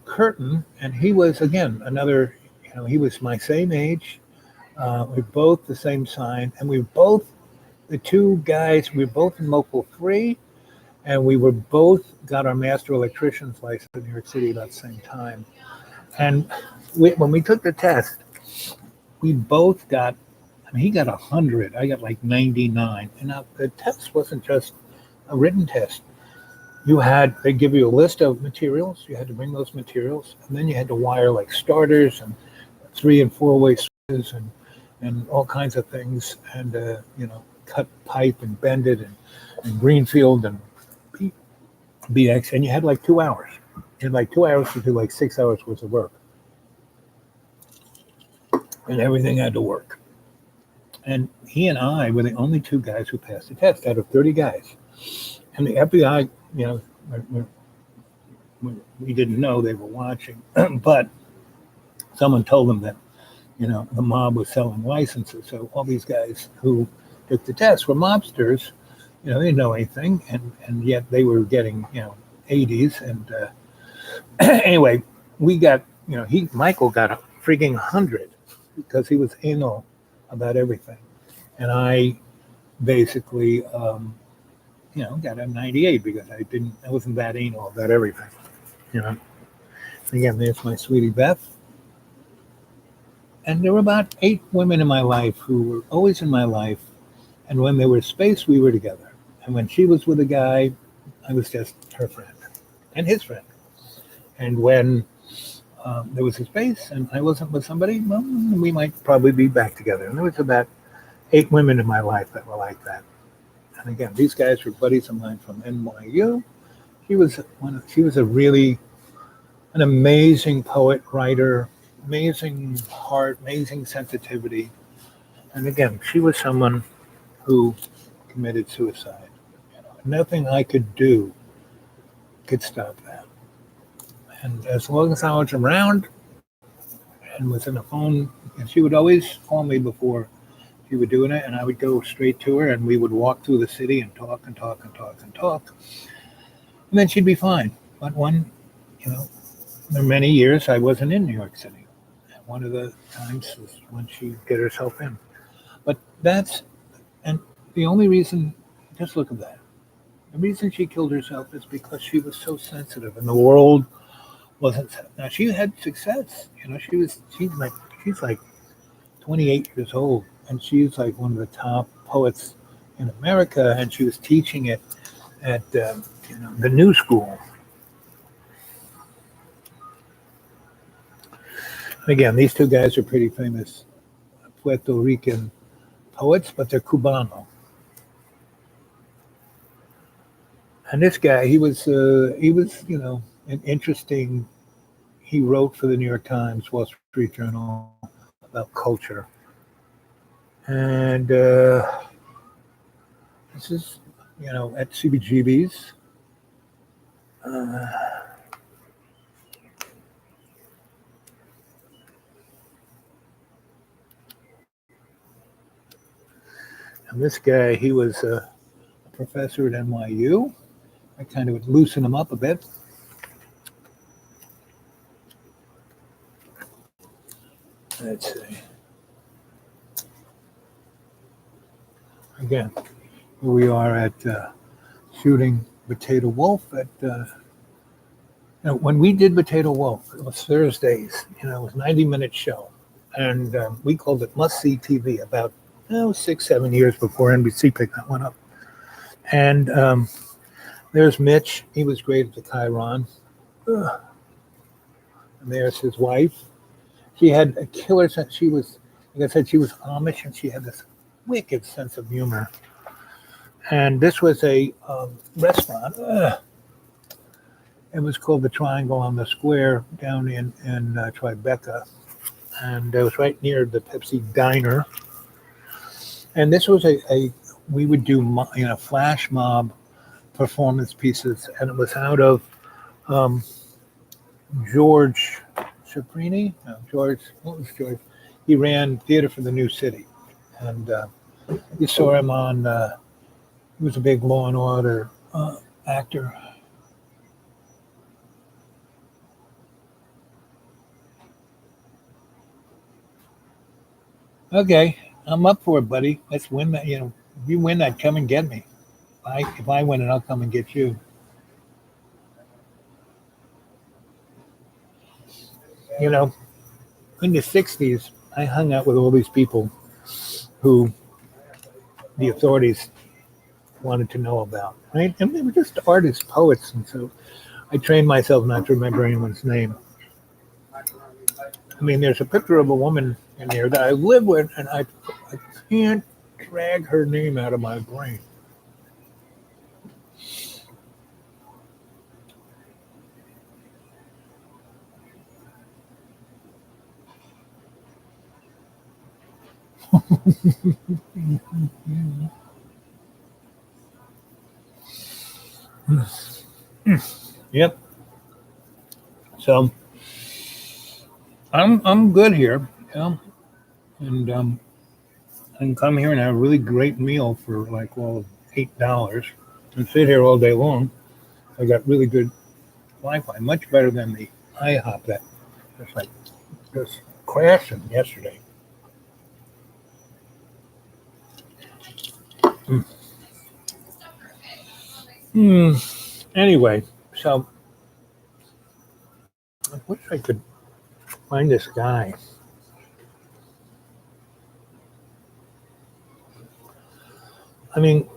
Curtin, and he was, again, another, you know, he was my same age. We're both the same sign, and we both, the two guys, we were both in Local 3, and we were both got our master electrician's license in New York City about the same time. And when we took the test, we both got, I mean, he got 100, I got like 99. And now the test wasn't just a written test. They give you a list of materials, you had to bring those materials, and then you had to wire like starters and 3- and 4-way switches and all kinds of things, and you know, cut pipe and bend it and Greenfield and BX, and you had like 2 hours. You had like 2 hours to do like 6 hours worth of work. And everything had to work. And he and I were the only two guys who passed the test out of 30 guys. And the FBI, you know, we didn't know they were watching, but someone told them that the mob was selling licenses. So all these guys who took the test were mobsters. They didn't know anything, and yet they were getting 80s. And anyway, we got Michael got a freaking 100 because he was anal about everything, and I basically got a 98 because I wasn't that anal about everything. Again, there's my sweetie Beth. And there were about 8 women in my life who were always in my life. And when there was space, we were together. And when she was with a guy, I was just her friend and his friend. And when there was a space and I wasn't with somebody, well, we might probably be back together. And there was about 8 women in my life that were like that. And again, these guys were buddies of mine from NYU. She was an amazing poet, writer, amazing heart, amazing sensitivity. And again, she was someone who committed suicide. Nothing I could do could stop that. And as long as I was around and was in the phone, and she would always call me before she would do it, and I would go straight to her, and we would walk through the city and talk and talk and talk and talk. And then she'd be fine. But there were many years I wasn't in New York City. And one of the times was when she get herself in. But and the only reason, just look at that. The reason she killed herself is because she was so sensitive and the world wasn't. Now she had success. She's like 28 years old and she's like one of the top poets in America, and she was teaching it at the New School. Again, these 2 guys are pretty famous Puerto Rican poets, but they're Cubano. And this guy, he was an interesting. He wrote for the New York Times, Wall Street Journal about culture, and this is at CBGB's. And this guy, he was a professor at NYU. I kind of would loosen him up a bit. Let's see. Again, here we are at shooting Potato Wolf at. When we did Potato Wolf, it was Thursdays. It was a 90-minute show, and we called it Must See TV. About 6-7 years before NBC picked that one up. And there's Mitch. He was great at the Chiron. And there's his wife. She had a killer sense. She was, like I said, she was Amish, and she had this wicked sense of humor. And this was a restaurant. It was called the Triangle on the Square down in Tribeca. And it was right near the Pepsi Diner. And this was we would do flash mob performance pieces, and it was out of George Caprini. No, George. What was George? He ran Theater for the New City, and you saw him on. He was a big Law and Order actor. Okay, I'm up for it, buddy. Let's win that. If you win that, come and get me. If I win it, I'll come and get you. In the 60s, I hung out with all these people who the authorities wanted to know about, right? And they were just artists, poets, and so I trained myself not to remember anyone's name. I mean, there's a picture of a woman in there that I live with, and I can't drag her name out of my brain. Yep. So I'm good here. and come here and have a really great meal for like $8 and sit here all day long. I got really good Wi-Fi, much better than the IHOP that just crashing yesterday. Anyway, so I wish I could find this guy. I mean,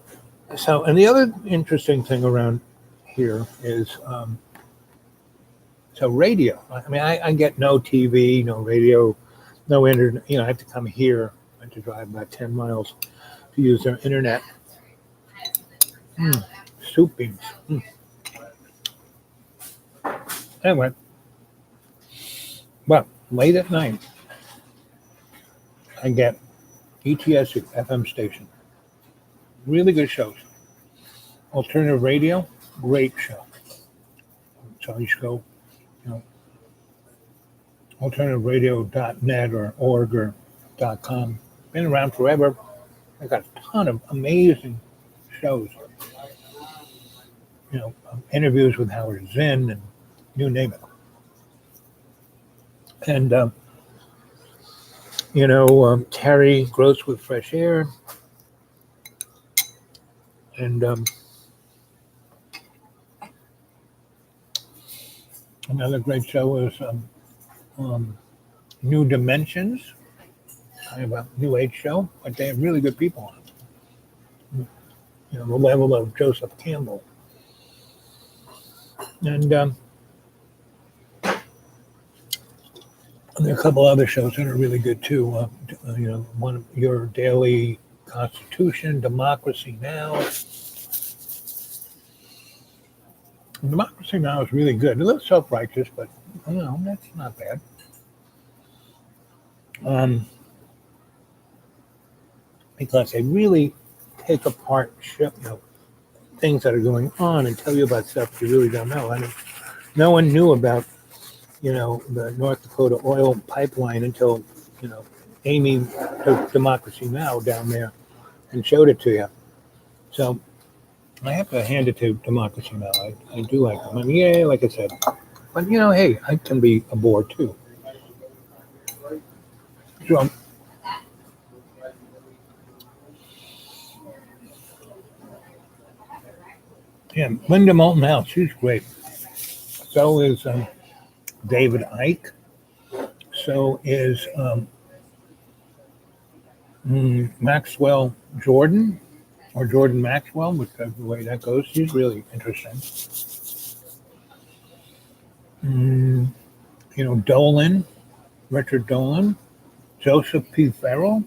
and the other interesting thing around here is radio. I mean, I get no TV, no radio, no internet. I have to come here. I have to drive about 10 miles to use their internet. Soup beans. Anyway, well, late at night, I get ETSU FM station. Really good shows. Alternative radio, great show. So you should go, alternativeradio.net or org or .com. Been around forever. I got a ton of amazing shows. Interviews with Howard Zinn and you name it. And, Terry Gross with Fresh Air. And another great show is New Dimensions. I have a New Age show, but they have really good people on it. The level of Joseph Campbell. And there are a couple other shows that are really good too. One of Your Daily Constitution, Democracy Now. Democracy Now is really good. A little self-righteous, but that's not bad. Because they really take apart things that are going on and tell you about stuff you really don't know. I mean, no one knew about the North Dakota oil pipeline until Amy took Democracy Now down there and showed it to you. So I have to hand it to Democracy Now. I do like them. I mean, yeah, like I said, but hey, I can be a bore too. So yeah, Linda Moulton House, she's great. So is David Icke. So is Maxwell Jordan, or Jordan Maxwell, whichever way that goes. She's really interesting. Dolan, Richard Dolan, Joseph P. Farrell.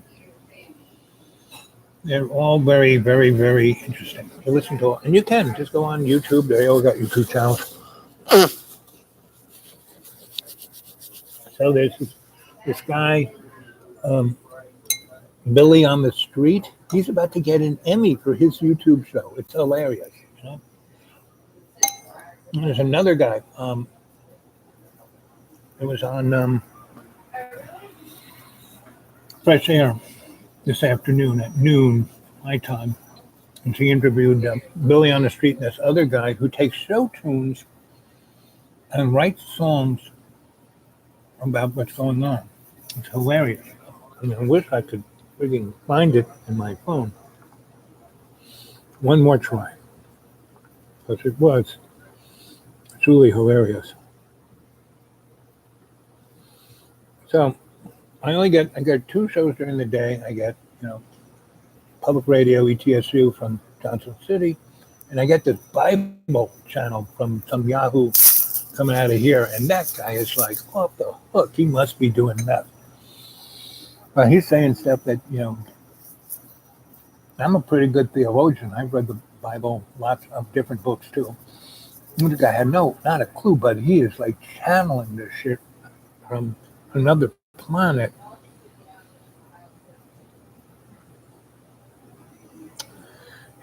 They're all very, very, very interesting to listen to. And you can just go on YouTube. They all got YouTube channels. So there's this guy, Billy on the Street. He's about to get an Emmy for his YouTube show. It's hilarious. And there's another guy. It was on Fresh Air this afternoon at noon, my time. And she interviewed Billy on the Street and this other guy who takes show tunes and writes songs about what's going on. It's hilarious. I mean, I wish I could freaking find it in my phone. One more try. Because it was truly hilarious. So I get 2 shows during the day. I get, public radio, ETSU from Johnson City, and I get this Bible channel from some Yahoo coming out of here, and that guy is like off the hook. He must be doing that. But he's saying stuff that, I'm a pretty good theologian. I've read the Bible, lots of different books too. And the guy had not a clue, but he is like channeling this shit from another planet.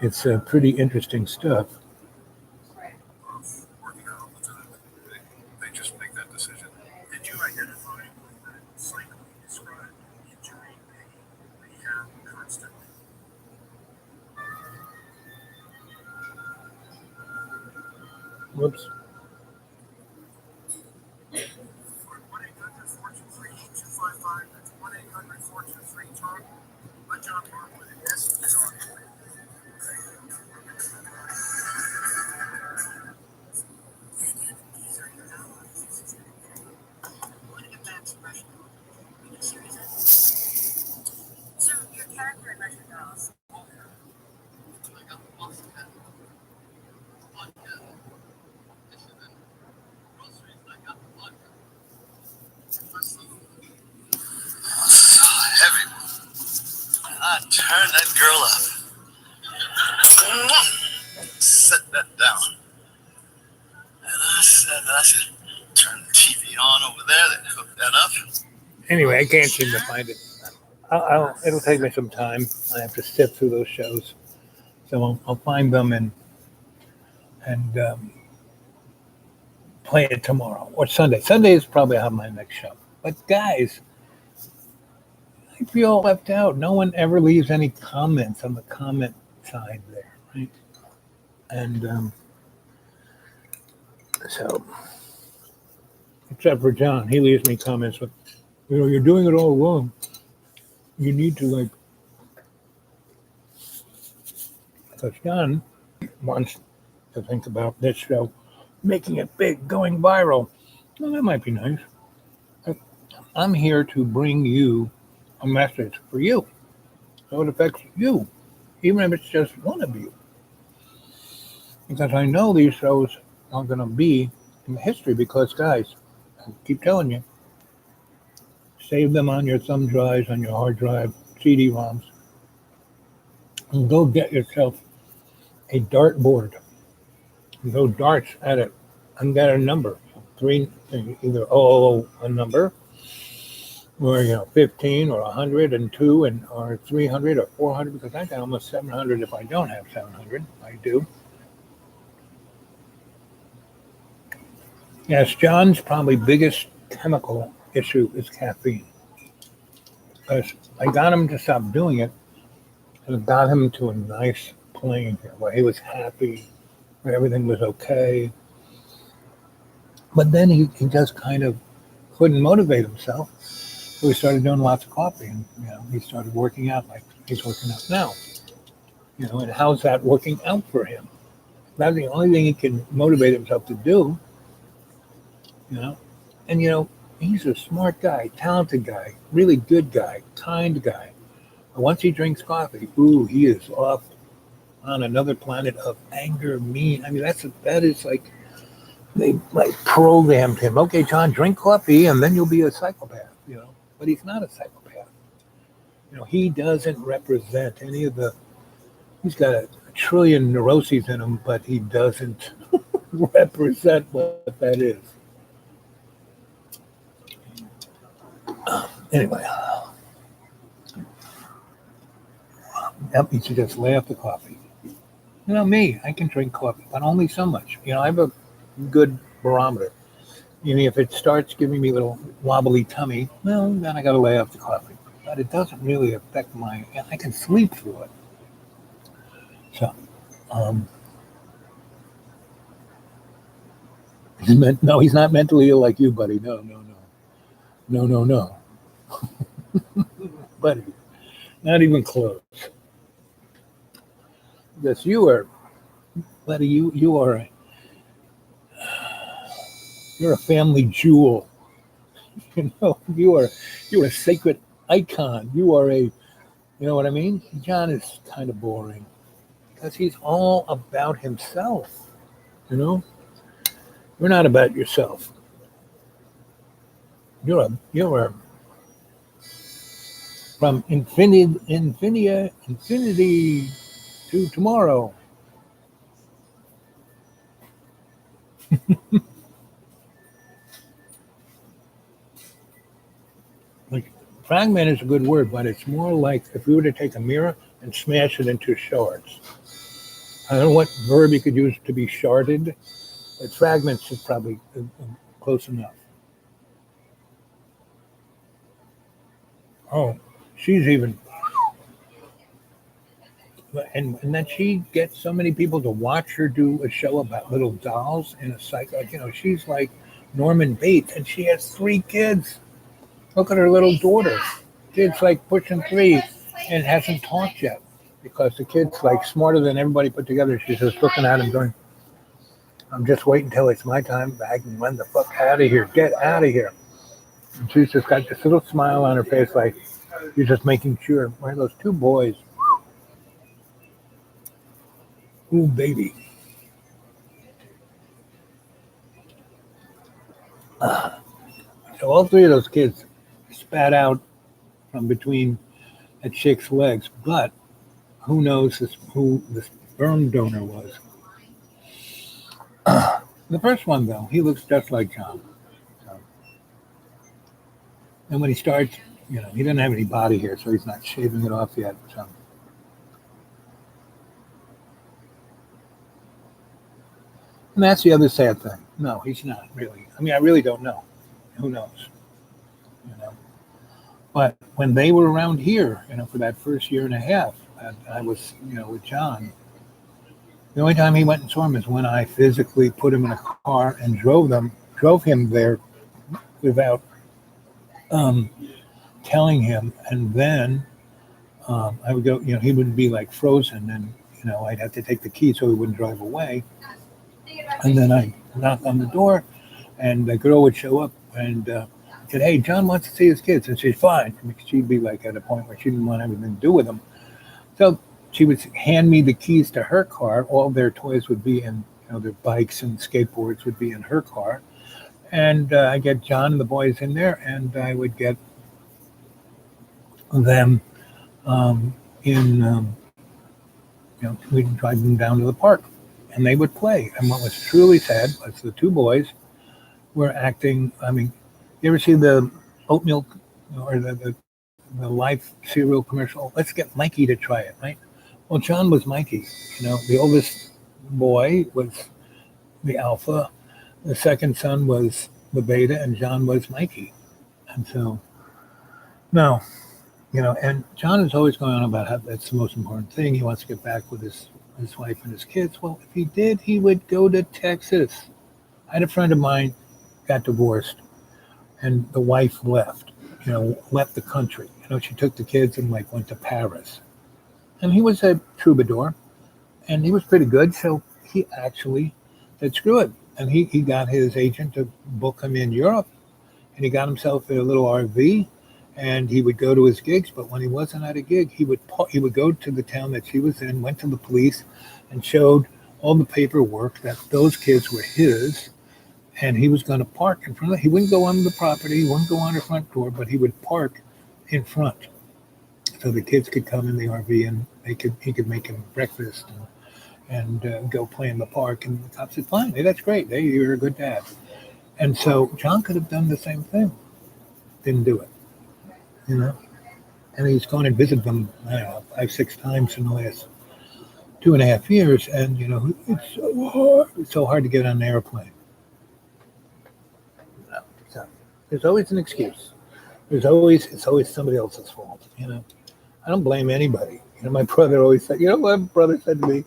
It's pretty interesting stuff. They just make that decision. Did you identify that cycle you described, injury, Whoops. Heavy. I turned that girl up. Set that down. And I said, turn the TV on over there, then hook that up. Anyway, I can't seem to find it. It'll take me some time. I have to sift through those shows. So I'll find them and play it tomorrow or Sunday. Sunday is probably how my next show. But guys, I feel left out. No one ever leaves any comments on the comment side there, right? And so, except for John, he leaves me comments with, you're doing it all wrong. You need to because John wants to think about this show, making it big, going viral. Well, that might be nice. I'm here to bring you a message for you. So it affects you, even if it's just one of you. Because I know these shows are going to be in history because, guys, I keep telling you, save them on your thumb drives, on your hard drive, CD-ROMs, and go get yourself a dartboard. Go darts at it and get a number. Either a number, or 15 or 100 and 2 or 300 or 400, because I got almost 700 if I don't have 700. I do. Yes, John's probably biggest chemical issue is caffeine. Because I got him to stop doing it and got him to a nice plane here where he was happy, where everything was okay. But then he just kind of couldn't motivate himself. So he started doing lots of coffee and he started working out like he's working out now. And how's that working out for him? That's the only thing he can motivate himself to do. And he's a smart guy, talented guy, really good guy, kind guy. But once he drinks coffee, he is off on another planet of anger, mean. I mean, that is like they programmed him. Okay, John, drink coffee and then you'll be a psychopath. But he's not a psychopath. He doesn't represent any of the. He's got a trillion neuroses in him, but he doesn't represent what that is. Anyway, he should just lay off the coffee. Me, I can drink coffee, but only so much. I have a good barometer. If it starts giving me a little wobbly tummy, well, then I got to lay off the coffee. But it doesn't really affect I can sleep through it. So, no, he's not mentally ill like you, buddy. No. Buddy, not even close. Yes, buddy, you're a family jewel. You're a sacred icon. You are you know what I mean? John is kind of boring because he's all about himself. You're not about yourself. You're from infinity to tomorrow. Like fragment is a good word, but it's more like if we were to take a mirror and smash it into shards. I don't know what verb you could use to be sharded, but fragments is probably close enough. Oh, she's even. and then she gets so many people to watch her do a show about little dolls in a cycle. She's like Norman Bates, and she has 3 kids. Look at her little daughter. Kid's like pushing 3 and hasn't talked yet because the kid's like smarter than everybody put together. She's just looking at him going, I'm just waiting till it's my time back and run the fuck out of here. Get out of here. And she's just got this little smile on her face like she's just making sure. Where are those 2 boys? Ooh, baby. So all 3 of those kids spat out from between a chick's legs, but who knows who the sperm donor was. The first one, though, he looks just like John. So, and when he starts, he doesn't have any body hair, so he's not shaving it off yet. So. And that's the other sad thing. No, he's not really. I mean, I really don't know. Who knows? But when they were around here, for that first year and a half, and I was, with John, the only time he went and saw him is when I physically put him in a car and drove him there without telling him. And then I would go, he would be like frozen, and I'd have to take the key so he wouldn't drive away. And then I knock on the door, and the girl would show up and said, "Hey, John wants to see his kids," and she's fine. She'd be like at a point where she didn't want anything to do with them. So she would hand me the keys to her car. All their toys would be in, their bikes and skateboards would be in her car. And I get John and the boys in there, and I would get them we'd drive them down to the park, and they would play. And what was truly sad was the 2 boys were acting. I mean, you ever see the oat milk or the Life cereal commercial? Let's get Mikey to try it, right? Well, John was Mikey. The oldest boy was the alpha. The second son was the beta, and John was Mikey. And so, no, and John is always going on about how that's the most important thing. He wants to get back with his wife and his kids. Well, if he did, he would go to Texas. I had a friend of mine got divorced, and the wife left the country. She took the kids and went to Paris. And he was a troubadour, and he was pretty good. So he actually said, screw it. And he got his agent to book him in Europe, and he got himself a little RV, and he would go to his gigs. But when he wasn't at a gig, he would go to the town that she was in, went to the police, and showed all the paperwork that those kids were his, and he was going to park in front of it. He wouldn't go on the property, he wouldn't go on the front door, but he would park in front so the kids could come in the RV, and he could make them breakfast and go play in the park. And the cop said, fine, hey, that's great. Hey, you're a good dad. And so John could have done the same thing. Didn't do it, And he's gone and visited them, 5-6 times in the last 2.5 years. And, it's so hard. It's so hard to get on an airplane. So there's always an excuse. It's always somebody else's fault, I don't blame anybody. My brother always said, what brother said to me,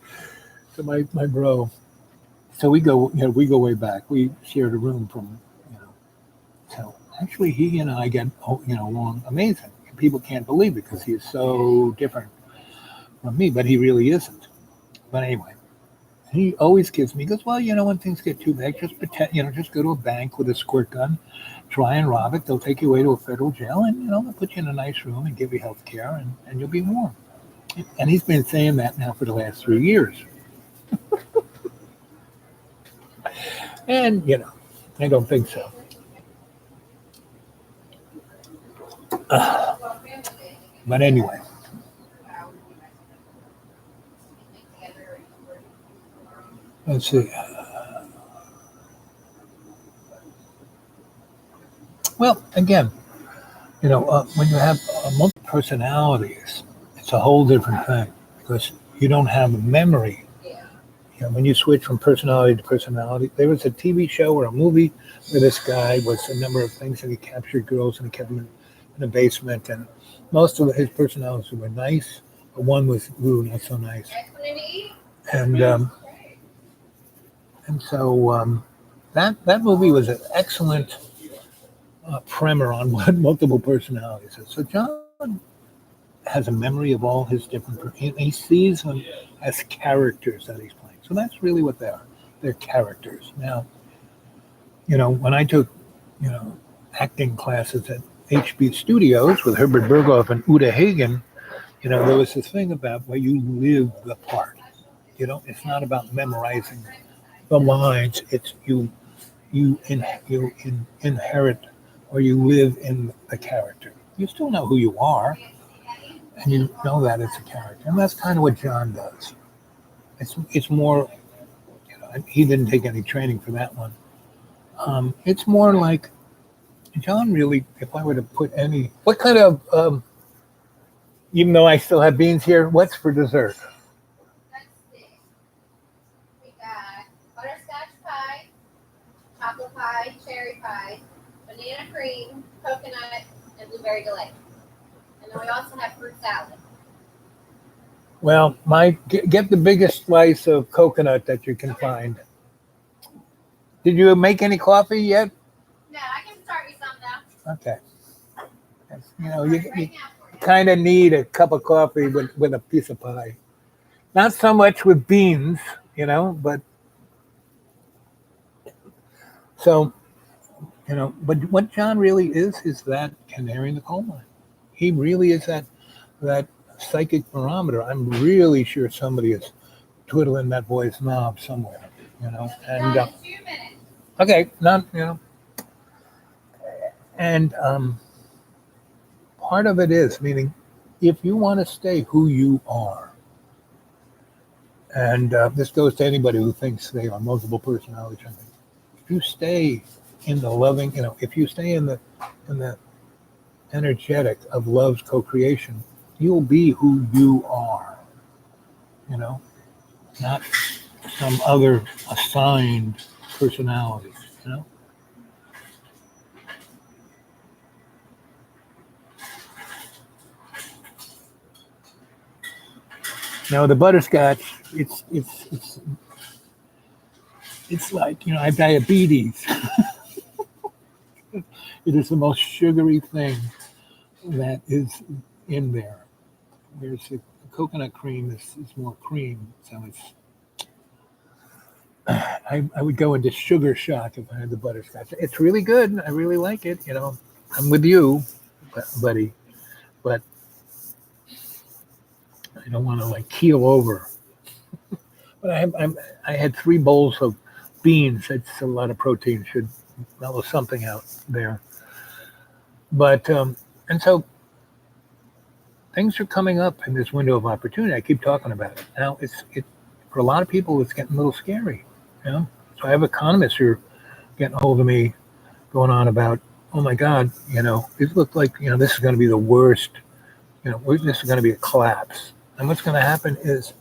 to my bro. So we go way back. We shared a room from, so actually he and I get, along amazing. People can't believe it because he is so different from me, but he really isn't. But anyway, he always gives me, he goes, well, when things get too bad, just pretend, just go to a bank with a squirt gun, try and rob it. They'll take you away to a federal jail, and, they'll put you in a nice room and give you health care, and you'll be warm. And he's been saying that now for the last 3 years. And, I don't think so. But anyway. Let's see. Well, again, when you have multiple personalities, it's a whole different thing because you don't have a memory. When you switch from personality to personality, there was a TV show or a movie where this guy was a number of things, and he captured girls and he kept them in a basement, and most of his personalities were nice, but one was ooh, not so nice. Guys want to eat? And that movie was an excellent primer on what multiple personalities is. So John has a memory of all his different, he sees them as characters that he's playing. So that's really what they are. They're characters. Now, when I took, acting classes at HB Studios with Herbert Berghoff and Uta Hagen, there was this thing about where you live the part. It's not about memorizing the lines. It's you inherit or you live in the character. You still know who you are, and you know that it's a character, and that's kind of what John does. It's more, he didn't take any training for that one. It's more like John really. If I were to put what kind of, even though I still have beans here, what's for dessert? Let's see. We got butterscotch pie, chocolate pie, cherry pie, banana cream, coconut, and blueberry delight. And then we also have fruit salad. Well, get the biggest slice of coconut that you can find. Did you make any coffee yet? No, I can start you some though. Okay. You Right now for you. kind of need a cup of coffee with a piece of pie. Not so much with beans, but so, but what John really is that canary in the coal mine. He really is that psychic barometer. I'm really sure somebody is twiddling that boy's knob somewhere, and Done in 2 minutes. okay, not, and part of it is meaning if you want to stay who you are, and this goes to anybody who thinks they are multiple personalities. If you stay in the loving, if you stay in the energetic of love's co-creation, you'll be who you are. Not some other assigned personality. Now the butterscotch, it's like I have diabetes. It is the most sugary thing that is in there. Whereas the coconut cream is more cream, so it's. I would go into sugar shock if I had the butterscotch. It's really good. I really like it. I'm with you, buddy, but I don't want to keel over. But I had 3 bowls of beans. That's a lot of protein. Should mellow something out there. But and so things are coming up in this window of opportunity. I keep talking about it. Now it for a lot of people it's getting a little scary. So I have economists who are getting hold of me, going on about, oh my God, it looked like this is going to be the worst. This is going to be a collapse. And what's going to happen is,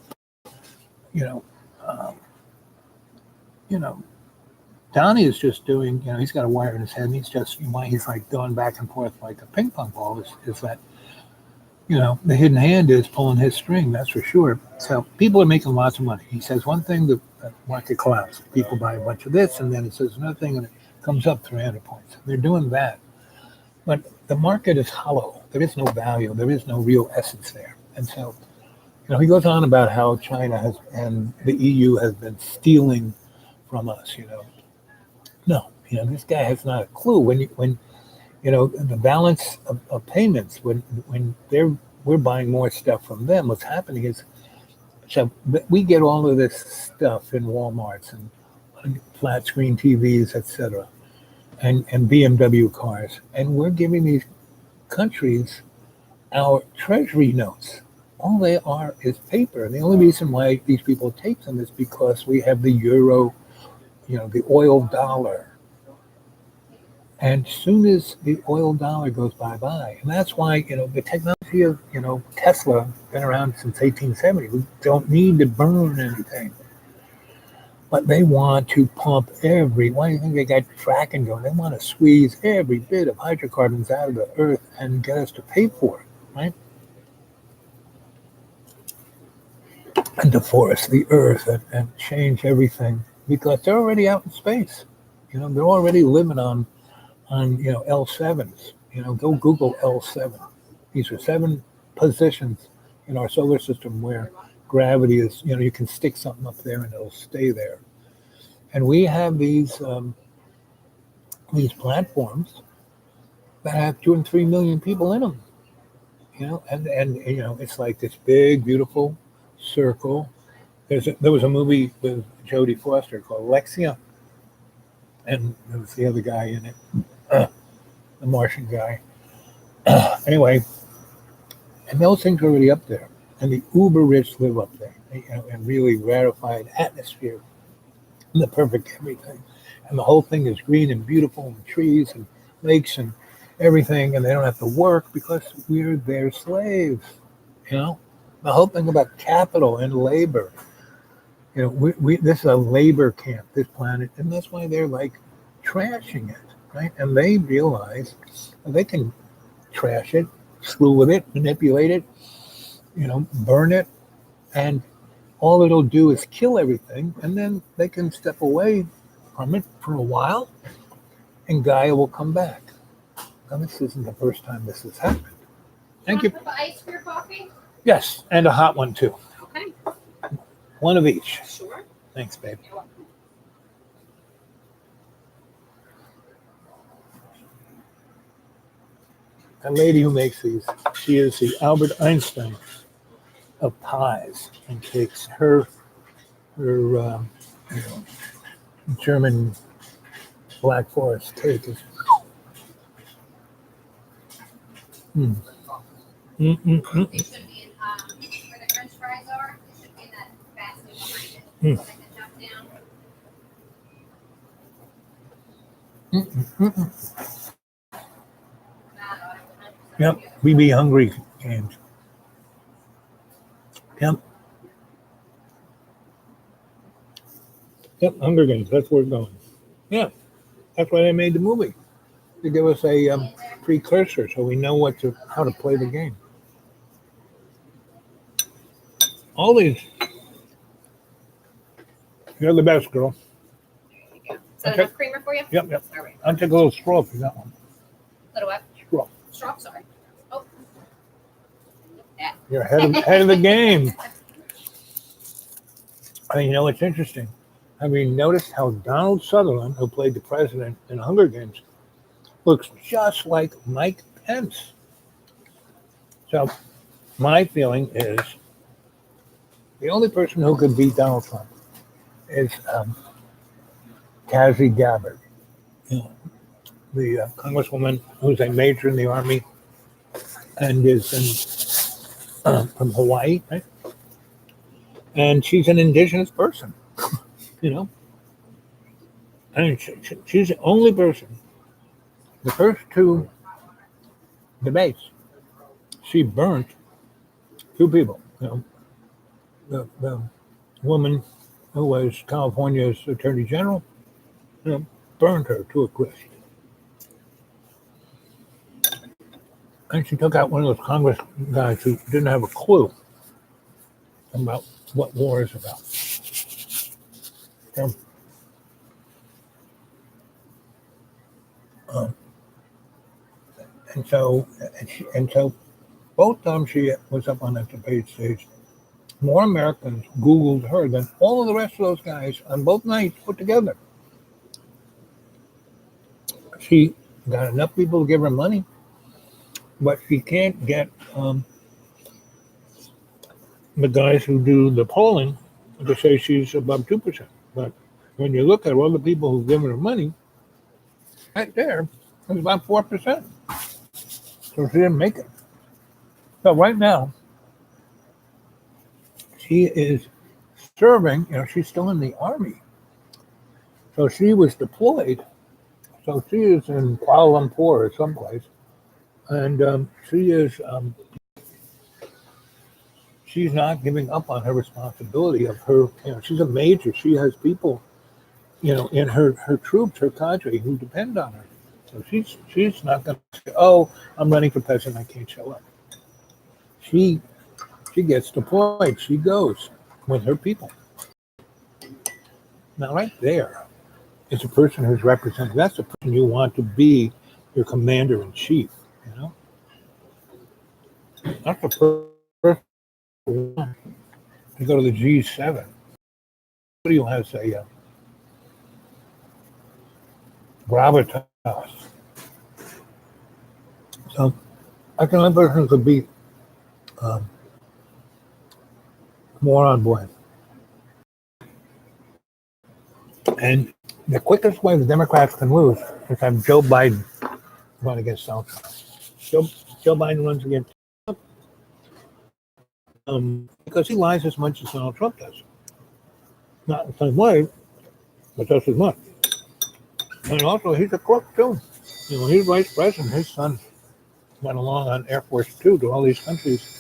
Donnie is just doing, he's got a wire in his head, and he's like going back and forth like a ping pong ball. Is that, the hidden hand is pulling his string, that's for sure. So people are making lots of money. He says one thing, the market collapses. People buy a bunch of this, and then he says another thing, and it comes up 300 points. They're doing that. But the market is hollow. There is no value. There is no real essence there. And so, he goes on about how China and the EU has been stealing from us, No, this guy has not a clue. When the balance of payments, when we're buying more stuff from them, what's happening is, so we get all of this stuff in Walmarts and flat screen TVs, etc., and BMW cars, and we're giving these countries our treasury notes. All they are is paper. And the only reason why these people take them is because we have the euro, the oil dollar. And as soon as the oil dollar goes bye-bye, and that's why, the technology of, Tesla been around since 1870. We don't need to burn anything. But they want to pump why do you think they got fracking going? They want to squeeze every bit of hydrocarbons out of the earth and get us to pay for it, right? and deforest the earth and change everything because they're already out in space. They're already living on L7s. Go Google L7. These are 7 positions in our solar system where gravity is. You can stick something up there and it'll stay there. And we have these platforms that have 2 and 3 million people in them. And it's like this big, beautiful circle. There was a movie with Jodie Foster called Alexia, and there was the other guy in it, the Martian guy. Anyway, and those things are already up there, and the uber rich live up there, and really rarified atmosphere, and the perfect everything, and the whole thing is green and beautiful, and trees and lakes and everything, and they don't have to work because we're their slaves. The whole thing about capital and labor. We this is a labor camp, this planet, and that's why they're like trashing it, right? And they realize they can trash it, screw with it, manipulate it, burn it, and all it'll do is kill everything, and then they can step away from it for a while, and Gaia will come back. Now, this isn't the first time this has happened. Thank you. Want the ice for your coffee? Yes, and a hot one too. Okay. One of each. Sure. Thanks, babe. You're welcome. The lady who makes these, she is the Albert Einstein of pies and cakes. Her German Black Forest cake is. They should be in, where the French fries are, they should be in that basket behind it. So they can jump down. Yep, we be hungry, James. Yep, Hunger Games. That's where we're going. Yeah, that's why they made the movie, to give us a precursor so we know how to play the game. All these, you're the best, girl. Is that Okay. enough creamer for you? Yep. All right. I'll take a little straw if you got one. Little what? Straw. Straw, sorry. Oh. Yeah. You're ahead of the game. It's interesting. Have you noticed how Donald Sutherland, who played the president in Hunger Games, looks just like Mike Pence? So my feeling is the only person who could beat Donald Trump is Kazi Gabbard, the congresswoman who's a major in the army and is from Hawaii, right? And she's an indigenous person, And she's the only person. The first 2 debates, she burnt 2 people. The woman who was California's attorney general, burned her to a crisp. And she took out one of those Congress guys who didn't have a clue about what war is about. And so both times she was up on that debate stage, more Americans Googled her than all of the rest of those guys on both nights put together. She got enough people to give her money, but she can't get the guys who do the polling to say she's above 2%. But when you look at all the people who've given her money, right there, it's about 4%. So she didn't make it. So right now, she is serving, she's still in the army. So she was deployed. So she is in Kuala Lumpur or someplace. And she is, she's not giving up on her responsibility of her, she's a major. She has people, in her troops, her cadre, who depend on her. So she's not going to say, oh, I'm running for president, I can't show up. She gets deployed. She goes. with her people. Now, right there is a person who's represented. That's the person you want to be your commander in chief. You know, that's the person you want to go to the G7. Somebody who has a gravitas. So, I can only person could be more on board. And the quickest way the Democrats can lose is have Joe Biden run against Donald Trump. Joe Biden runs against Trump because he lies as much as Donald Trump does. Not the same way, but just as much. And also, he's a crook too. You know, he's vice president. His son went along on Air Force Two to all these countries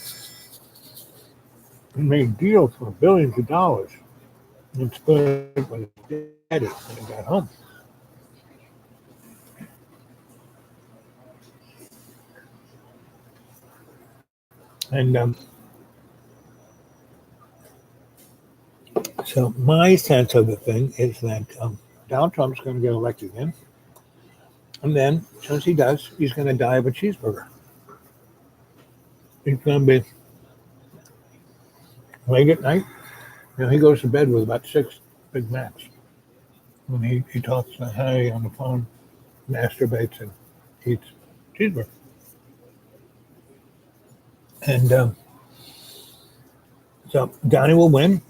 and made deals for billions of dollars and split it with his daddy when he got home. And so my sense of the thing is that Donald Trump's going to get elected again. And then, as soon as he does, he's going to die of a cheeseburger. He's going to be late at night. You know, he goes to bed with about 6 Big Macs. When he talks to Harry on the phone, masturbates, and eats cheeseburger. And so Donnie will win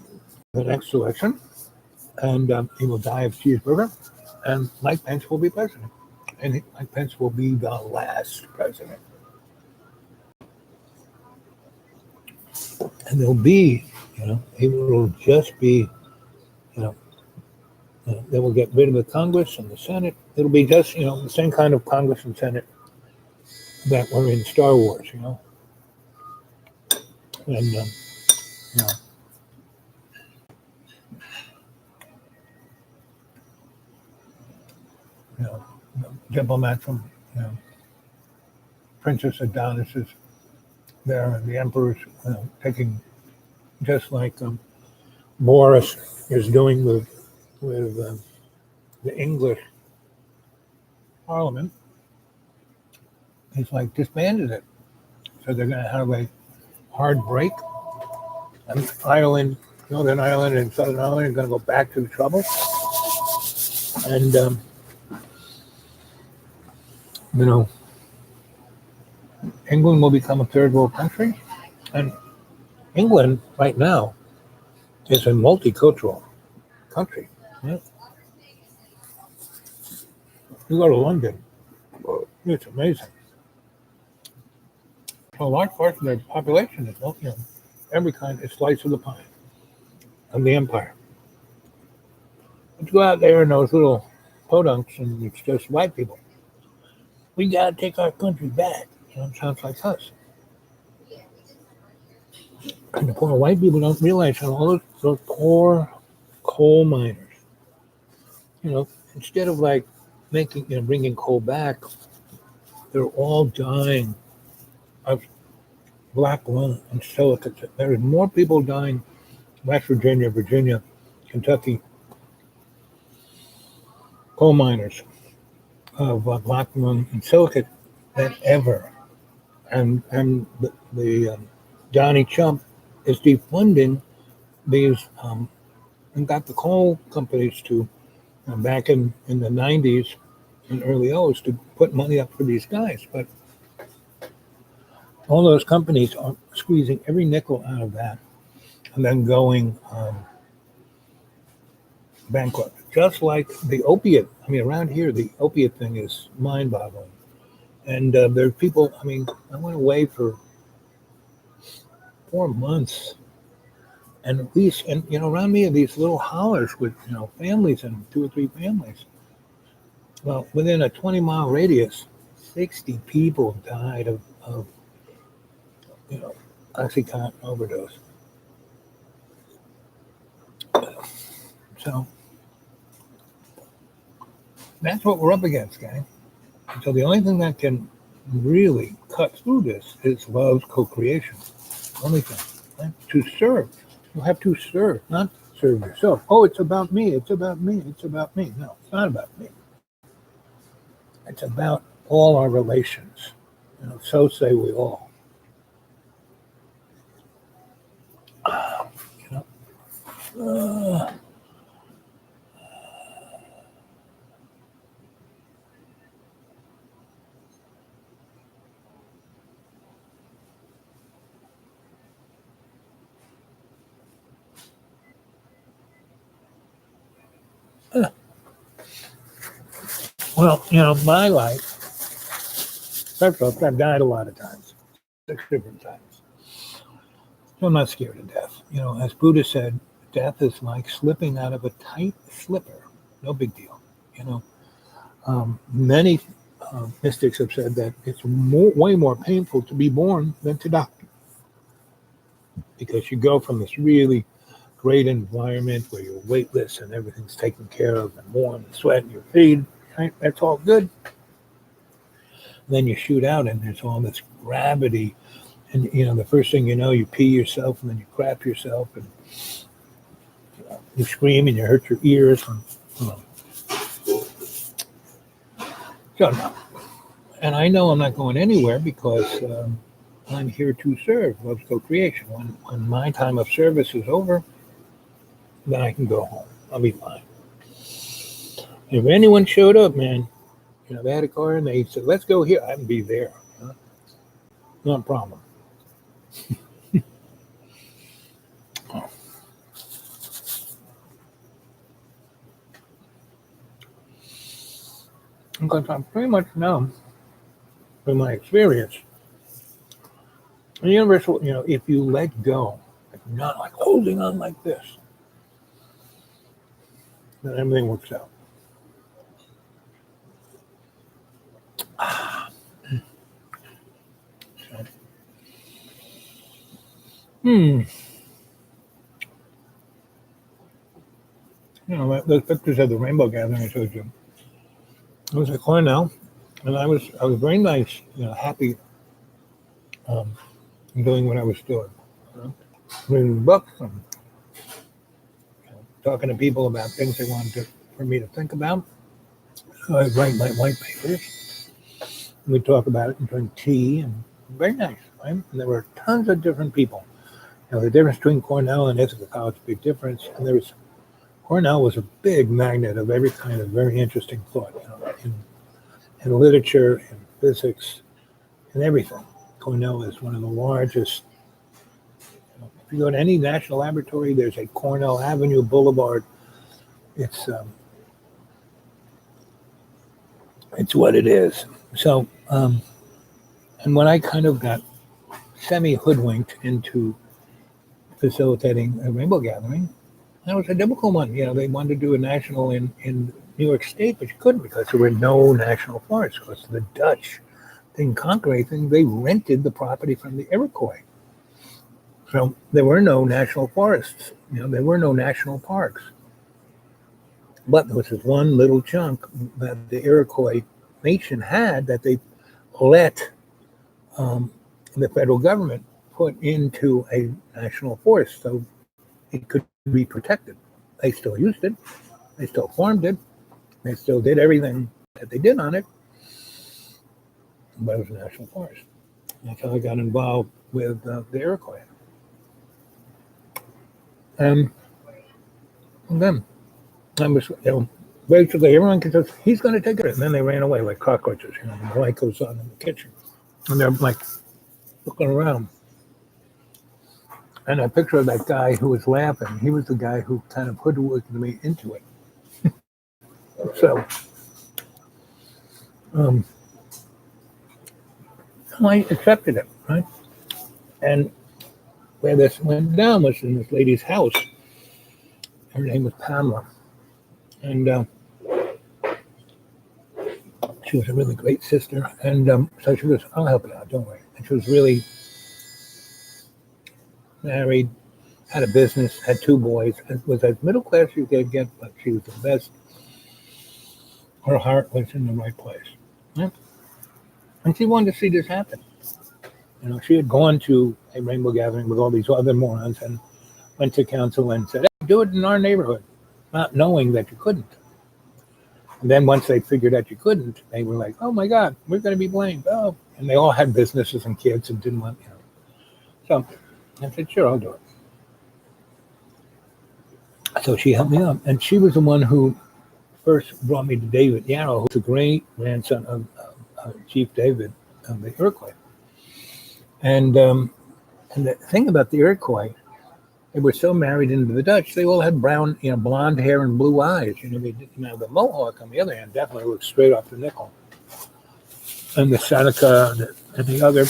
the next election, and he will die of cheeseburger, and Mike Pence will be president. And Mike Pence will be the last president. And there'll be, you know, he will just be, you know, they will get rid of the Congress and the Senate. It'll be just, you know, the same kind of Congress and Senate that were in Star Wars, you know. And, you know, diplomat from, you know, Princess Adonis is there, and the emperor's, you know, taking, just like Boris is doing with the English Parliament. He's like disbanded it, so they're going to have a hard break. And Ireland, Northern Ireland and Southern Ireland are going to go back to the trouble. And, you know, England will become a third world country. And England right now is a multicultural country. Yeah. You go to London, it's amazing. So a large portion of the population is, you know, every kind of slice of the pie of the empire. But you go out there in those little podunks and it's just white people. We got to take our country back. You know, it sounds like us. And the poor white people don't realize how all those poor coal miners, you know, instead of like making, you know, bringing coal back, they're all dying of black lung and silicates. There are more people dying in West Virginia, Virginia, Kentucky, coal miners of black lung and silicate than ever. And the Johnny Trump is defunding these and got the coal companies to back in the 90s and early O's to put money up for these guys. But all those companies are squeezing every nickel out of that and then going bankrupt. Just like the opiate. I mean, around here, the opiate thing is mind-boggling. And there are people, I mean, I went away for 4 months. And at least, and you know, around me are these little hollers with, you know, families and 2 or 3 families. Well, within a 20-mile radius, 60 people died of you know, Oxycontin overdose. So that's what we're up against, gang. So the only thing that can really cut through this is love's co-creation. Only thing, right? To serve You have to serve, not serve yourself. Oh, it's about me. It's about me. It's about me. No, it's not about me. It's about all our relations. So say we all. You know. Well, my life, first off, I've died a lot of times, 6 different times. So I'm not scared of death. As Buddha said, death is like slipping out of a tight slipper. No big deal. Many mystics have said that it's way more painful to be born than to die, because you go from this really great environment where you're weightless and everything's taken care of and warm and sweat and you're feed. Right? That's all good. Then you shoot out and there's all this gravity, and the first thing you know, you pee yourself and then you crap yourself and you scream and you hurt your ears. And I know I'm not going anywhere because I'm here to serve. Love's co-creation. When my time of service is over, then I can go home. I'll be fine. If anyone showed up, man, they had a car and they said, let's go here, I'd be there. No problem. Because I pretty much know from my experience, the universal, if you let go, if you're not like holding on like this, then everything works out. Those pictures of the rainbow gathering I showed you. I was at Cornell, and I was very nice, happy doing what I was doing. Reading books and talking to people about things they wanted for me to think about. So I'd write my white papers. We'd talk about it and drink tea, and very nice, right? And there were tons of different people. The difference between Cornell and Ithaca College, big difference. And Cornell was a big magnet of every kind of very interesting thought, in literature, in physics, and everything. Cornell is one of the largest. If you go to any national laboratory, there's a Cornell Avenue Boulevard. It's what it is. So, and when I kind of got semi-hoodwinked into facilitating a rainbow gathering, that was a difficult one. They wanted to do a national in New York State, but you couldn't because there were no national forests. Because the Dutch didn't conquer anything. They rented the property from the Iroquois. So there were no national forests. There were no national parks. But there was this one little chunk that the Iroquois nation had that they let the federal government put into a national forest so it could be protected. They still used it. They still farmed it. They still did everything that they did on it. But it was a national forest. That's how I got involved with the Iroquois. And then I was, basically everyone could just, he's going to take it. And then they ran away like cockroaches. The light goes on in the kitchen. And they're like looking around. And I picture that guy who was laughing. He was the guy who kind of hoodwinked me into it. So, I accepted it, right? And where this went down was in this lady's house. Her name was Pamela. And she was a really great sister. And so she goes, I'll help you out, don't worry. And she was really married, had a business, had 2 boys, and was as middle class as you could get, but she was the best. Her heart was in the right place. Yeah? And she wanted to see this happen. She had gone to a rainbow gathering with all these other morons, and went to council and said, hey, do it in our neighborhood, not knowing that you couldn't. And then once they figured out you couldn't, they were like, oh my God, we're going to be blamed. Oh, and they all had businesses and kids and didn't want, So I said, sure, I'll do it. So she helped me out. And she was the one who first brought me to David Yarrow, who's the great grandson of Chief David of the Iroquois. And the thing about the Iroquois, they were so married into the Dutch, they all had brown, blonde hair and blue eyes. They didn't have the Mohawk, on the other hand, definitely looked straight off the nickel. And the Seneca and the other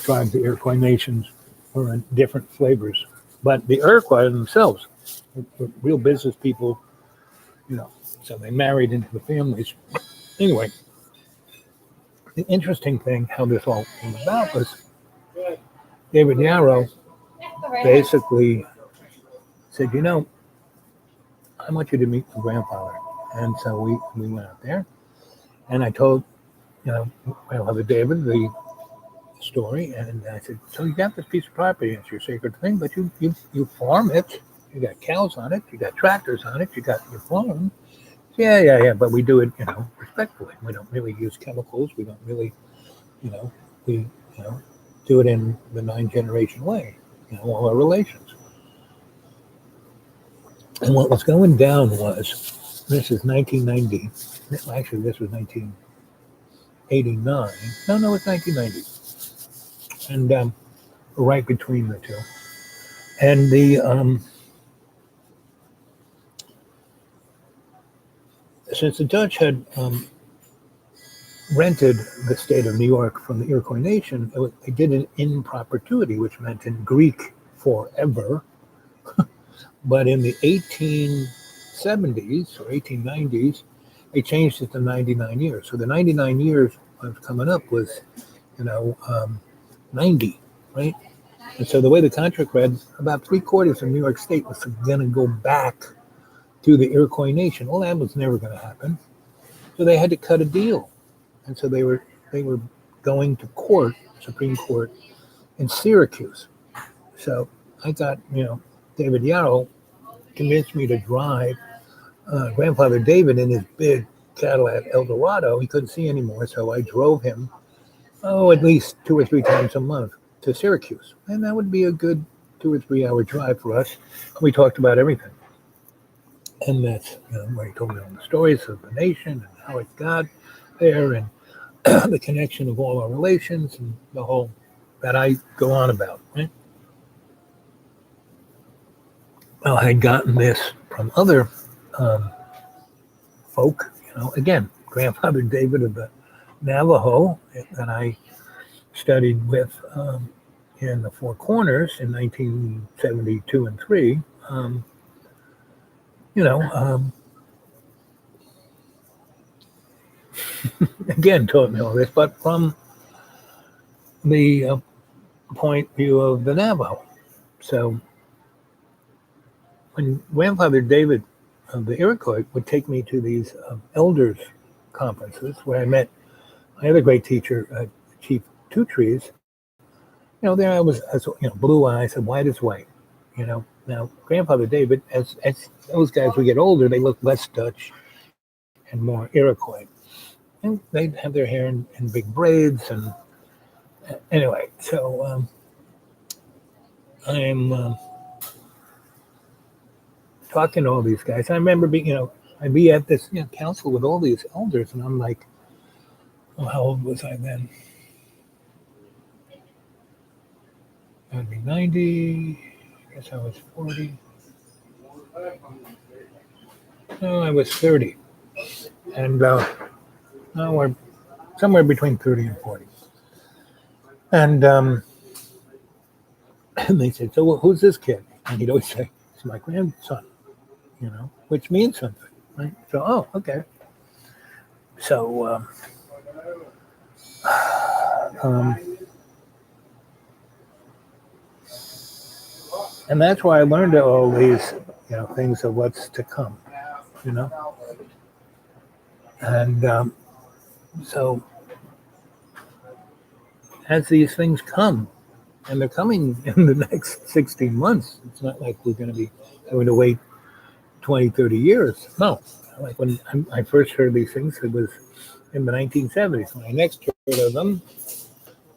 tribes, the Iroquois nations, were in different flavors. But the Iroquois themselves were real business people, so they married into the families. Anyway, the interesting thing, how this all came about, was David Yarrow basically said, I want you to meet my grandfather. And so we went out there, and I told, Grandfather David the story, and I said, so you got this piece of property, it's your sacred thing, but you farm it, you got cows on it, you got tractors on it, you got your farm. Yeah, but we do it, respectfully. We don't really use chemicals. We don't really, we do it in the 9-generation way, all our relations. And what was going down was, this is 1990. Actually, this was 1989. No, it's 1990. And right between the two. And the since the Dutch had rented the state of New York from the Iroquois nation, they did it in perpetuity, which meant in Greek forever. But in the 1870s or 1890s, they changed it to 99 years. So the 99 years I was coming up was, 90, right? And so the way the contract read, about 3/4 of New York State was going to go back to the Iroquois nation. Well, that was never going to happen. So they had to cut a deal. And so they were going to court, Supreme Court, in Syracuse. So I got, David Yarrow convinced me to drive Grandfather David in his big Cadillac Eldorado. He couldn't see anymore, so I drove him, at least 2 or 3 times a month to Syracuse. And that would be a good 2 or 3 hour drive for us. We talked about everything. And that's where he told me all the stories of the nation and how it got there and the connection of all our relations and the whole that I go on about, right? Well, I had gotten this from other folk, again, Grandfather David of the Navajo that I studied with in the Four Corners in 1972 and 3. Again, taught me all this, but from the point of view of the Navajo. So when Grandfather David of the Iroquois would take me to these elders conferences where I met my other great teacher, Chief Two Trees, there I was, blue eyes and white as white. Now Grandfather David, as those guys would get older, they look less Dutch and more Iroquois. And they'd have their hair in big braids. And anyway, so I'm talking to all these guys. I remember being, I'd be at this council with all these elders, and I'm like, how old was I then? I'd be 90. I guess I was 40. No, I was 30. And we're somewhere between 30 and 40. And they said, so who's this kid? And he'd always say, it's my grandson, which means something, right? So, okay. So, and that's why I learned all these, things of what's to come, And so as these things come, and they're coming in the next 16 months. It's not like we're going to wait 20, 30 years. No, like when I first heard these things, it was in the 1970s. When I next heard of them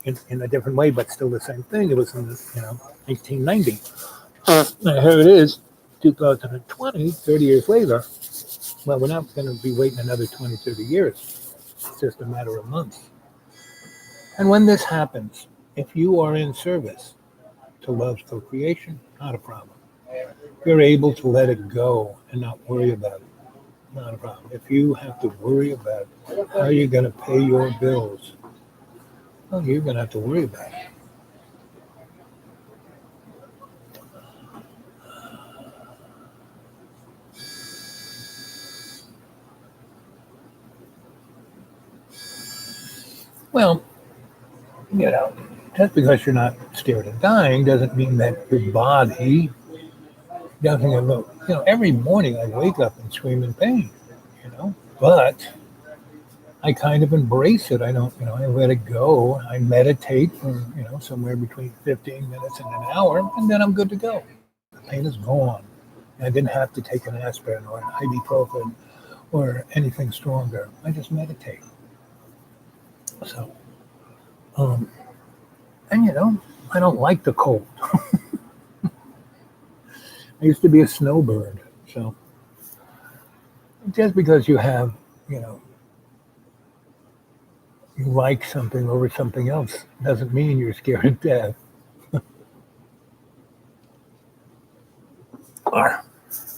in a different way, but still the same thing, it was in the 1990. Now here it is, 2020, 30 years later. Well, we're not going to be waiting another 20, 30 years. It's just a matter of months. And when this happens, if you are in service to love's co-creation, not a problem. You're able to let it go and not worry about it. Not a problem. If you have to worry about how you're going to pay your bills, well, you're going to have to worry about it. Well, just because you're not scared of dying doesn't mean that your body doesn't have every morning I wake up and scream in pain, but I kind of embrace it. I don't, I let it go. I meditate for, somewhere between 15 minutes and an hour, and then I'm good to go. The pain is gone. And I didn't have to take an aspirin or an ibuprofen or anything stronger. I just meditate. So, and I don't like the cold. I used to be a snowbird. So just because you have, you like something over something else doesn't mean you're scared of death.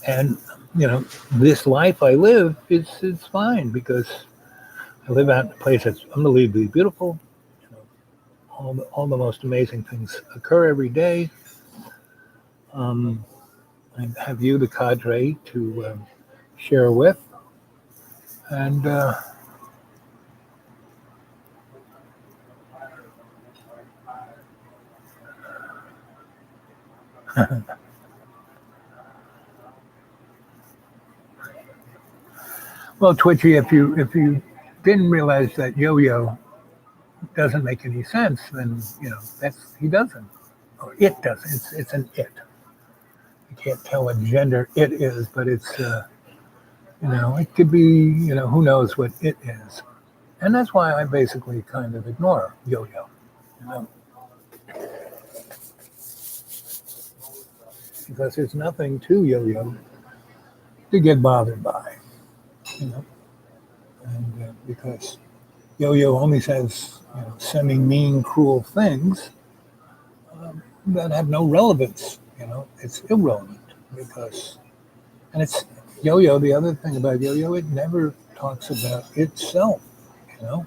And this life I live is fine because I live out in a place that's unbelievably beautiful. All the most amazing things occur every day. I have you, the cadre, to share with, and well, Twitchy, if you didn't realize that Yo-Yo doesn't make any sense, then that's he doesn't, or it doesn't. It's an it. You can't tell what gender it is, but it's it could be who knows what it is, and that's why I basically kind of ignore Yo-Yo, because there's nothing to Yo-Yo to get bothered by, and because Yo-Yo only says semi-mean, cruel things that have no relevance. It's irrelevant because, and it's Yo-Yo. The other thing about Yo-Yo, it never talks about itself. So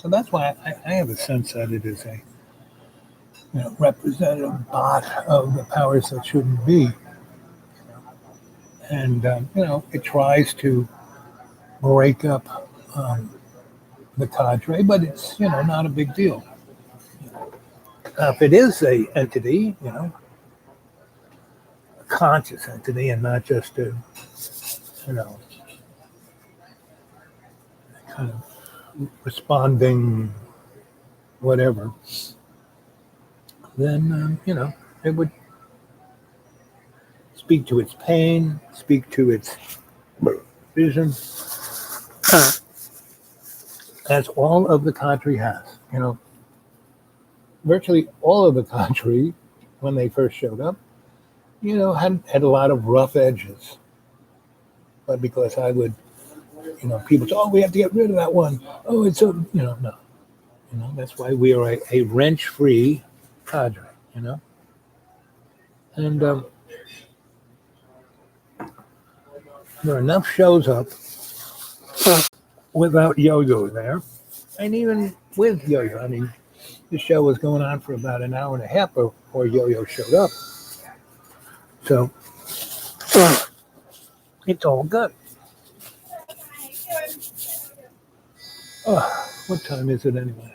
that's why I have a sense that it is a representative bot of the powers that shouldn't be, and it tries to break up the cadre, but it's not a big deal. If it is a entity, a conscious entity, and not just a kind of responding whatever, then it would speak to its pain, speak to its vision, as all of the cadre has. Virtually all of the cadre, when they first showed up, had a lot of rough edges. But because I would, people say, oh, we have to get rid of that one. Oh, it's so, no. That's why we are a wrench-free cadre, And there are enough shows up without Yo-Yo there. And even with Yo-Yo, I mean, the show was going on for about an hour and a half before Yo-Yo showed up. So it's all good. What time is it anyway?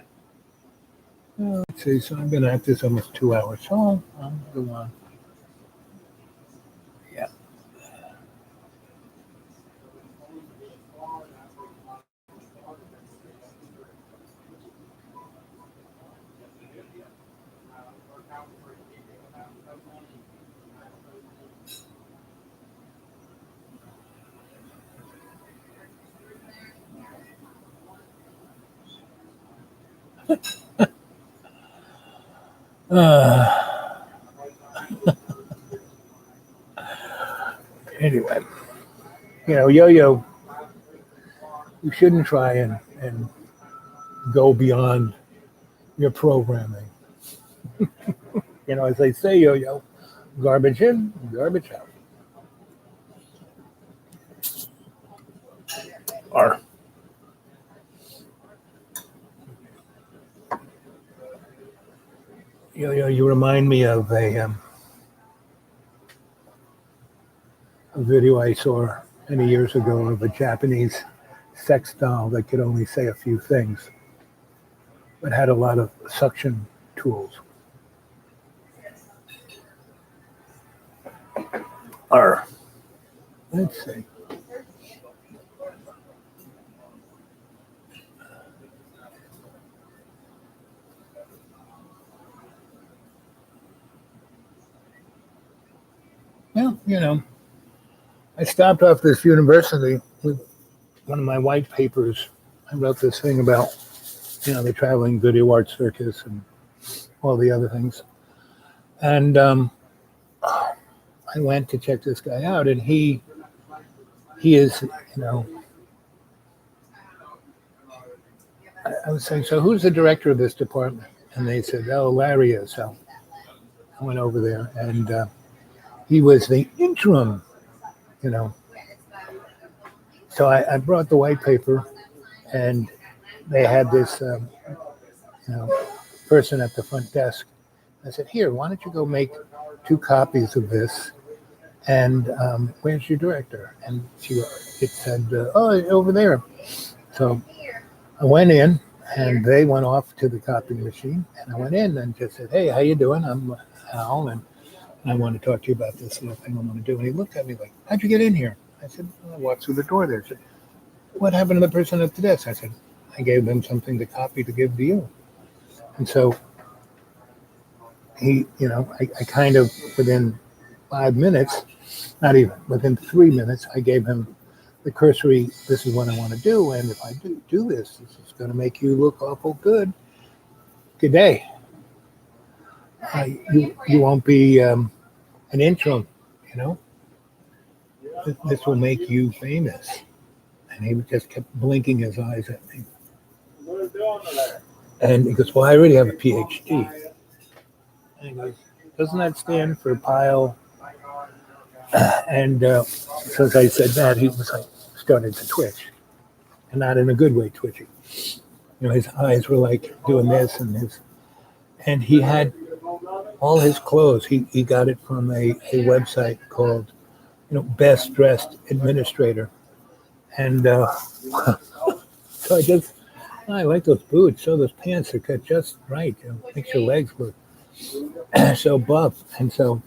Let's see. So I've been at this almost 2 hours. So I'll go on. Yeah. Uh, anyway, Yo-Yo, you shouldn't try and go beyond your programming. As they say, Yo-Yo, garbage in, garbage out. Or you remind me of a video I saw many years ago of a Japanese sex doll that could only say a few things, but had a lot of suction tools. Or, let's see. Well, I stopped off this university with one of my white papers. I wrote this thing about, the traveling video art circus and all the other things. And I went to check this guy out, and he is, I was saying, so who's the director of this department? And they said, oh, Larry is. So I went over there, and he was the interim, So I brought the white paper, and they had this, person at the front desk. I said, here, why don't you go make 2 copies of this? And where's your director? And it said, oh, over there. So I went in, and they went off to the copying machine. And I went in and just said, hey, how you doing? I'm Al, and I want to talk to you about this little thing I want to do. And he looked at me like, how'd you get in here? I said, I walked through the door there. He said, what happened to the person at the desk? I said, I gave them something to copy to give to you. And so he, I kind of, within 5 minutes, not even, within 3 minutes, I gave him the cursory, this is what I want to do. And if I do this is going to make you look awful good. Good day. You won't be an interim, This will make you famous. And he just kept blinking his eyes at me. And he goes, well, I already have a PhD. And he goes, doesn't that stand for pile? And so as I said that, he was like starting to twitch. And not in a good way twitching. His eyes were like doing this and he had all his clothes. He got it from a website called, Best Dressed Administrator. And so I like those boots. So those pants are cut just right. Makes your legs look so buff. And so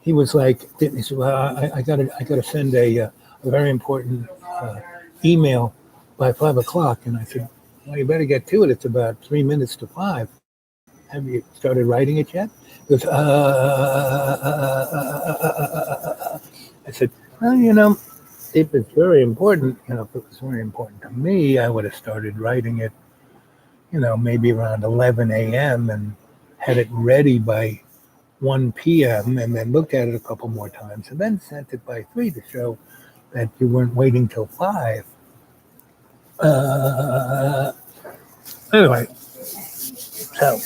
he was like, he said, well, I gotta send a very important email by 5 o'clock. And I said, well, you better get to it. It's about 3 minutes to 5. Have you started writing it yet? He goes, I said, well, if it's very important, if it was very important to me, I would have started writing it, maybe around 11 a.m. and had it ready by 1 p.m. and then looked at it a couple more times and then sent it by 3 to show that you weren't waiting till 5. Anyway, so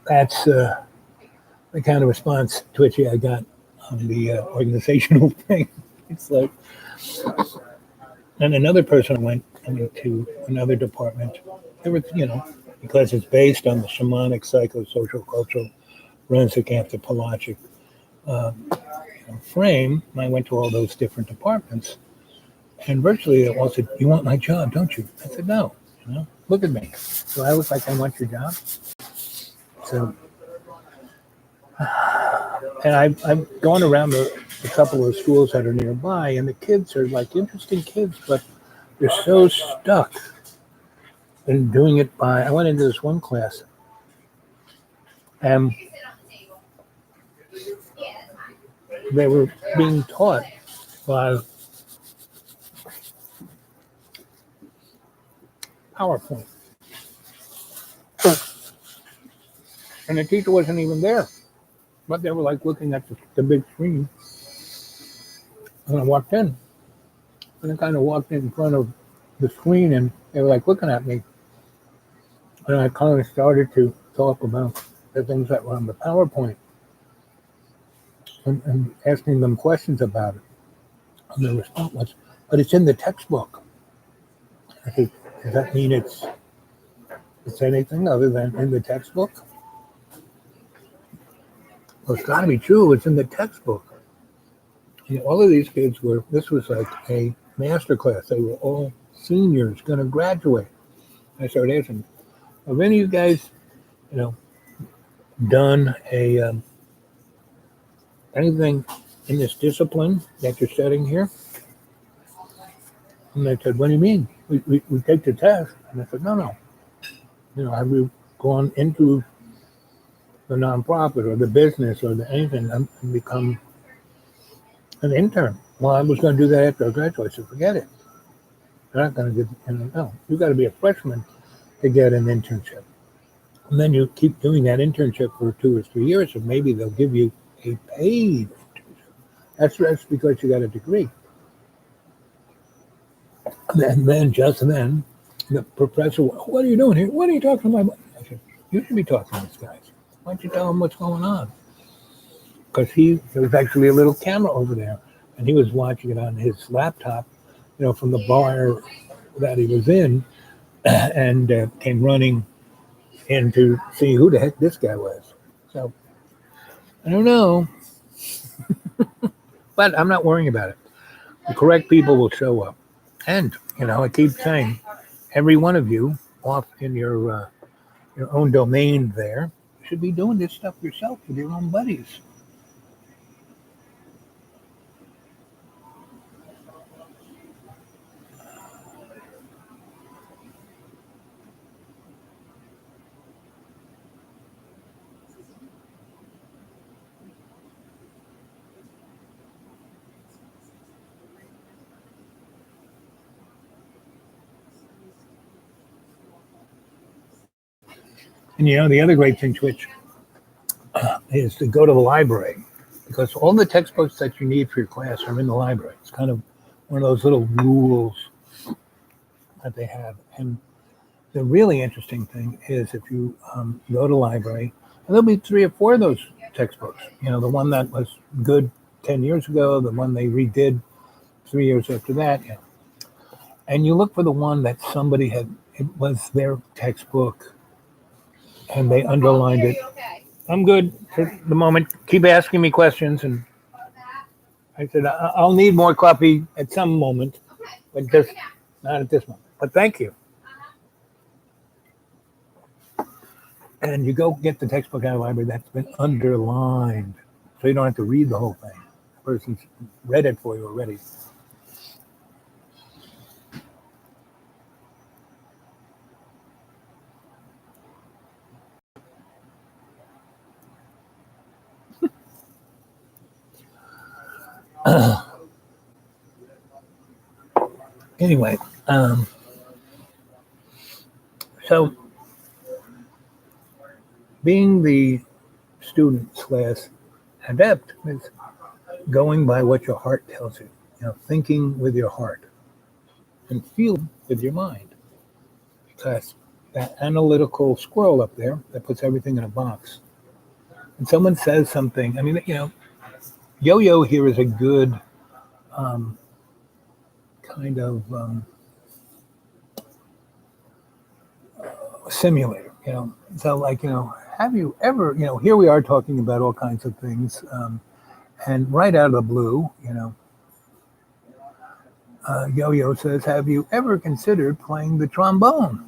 that's the kind of response, Twitchy, I got on the organizational thing. It's like, and another person went to another department. There was, because it's based on the shamanic, psychosocial, cultural, forensic, anthropologic frame. And I went to all those different departments, and virtually it all said, "You want my job, don't you?" I said, "No. Look at me. Do I look like I want your job?" So, and I've gone around a couple of schools that are nearby, and the kids are like interesting kids, but they're so stuck in doing it by. I went into this one class, and they were being taught by PowerPoint. and the teacher wasn't even there. But they were like looking at the big screen. And I walked in, and I kind of walked in front of the screen, and they were like looking at me. And I kind of started to talk about the things that were on the PowerPoint and asking them questions about it. And the response was, but it's in the textbook. I said, does that mean it's anything other than in the textbook? Well, it's got to be true. It's in the textbook. You know, all of these kids this was like a master class. They were all seniors going to graduate. I started asking, have any of you guys, done anything in this discipline that you're studying here? And they said, what do you mean? We take the test. And I said, no. Have you gone into the nonprofit or the business or anything and become an intern? Well, I was going to do that after I graduated. I said, forget it. They're not going to get, no. You got to be a freshman to get an internship. And then you keep doing that internship for 2 or 3 years, and maybe they'll give you a paid internship. That's because you got a degree. And then, just then, the professor, what are you doing here? What are you talking about? I said, you should be talking to these guys. Why don't you tell them what's going on? Because there was actually a little camera over there, and he was watching it on his laptop, from the bar that he was in, and came running in to see who the heck this guy was. So, I don't know. But I'm not worrying about it. The correct people will show up. And, I keep saying, every one of you off in your own domain there should be doing this stuff yourself with your own buddies. And the other great thing, Twitch, is to go to the library, because all the textbooks that you need for your class are in the library. It's kind of one of those little rules that they have. And the really interesting thing is if you go to the library, and there'll be 3 or 4 of those textbooks. The one that was good 10 years ago, the one they redid 3 years after that. And you look for the one that somebody it was their textbook, and they underlined it. Okay. I'm good for the moment. Keep asking me questions. And I said, I'll need more coffee at some moment, but just not at this moment. But thank you. And you go get the textbook out of the library that's been underlined, so you don't have to read the whole thing. The person's read it for you already. Anyway, so being the student / adept is going by what your heart tells you, thinking with your heart and feeling with your mind. Because that analytical squirrel up there that puts everything in a box. And someone says something, Yo-Yo here is a good kind of simulator, So like, have you ever, here we are talking about all kinds of things, and right out of the blue, Yo-Yo says, have you ever considered playing the trombone?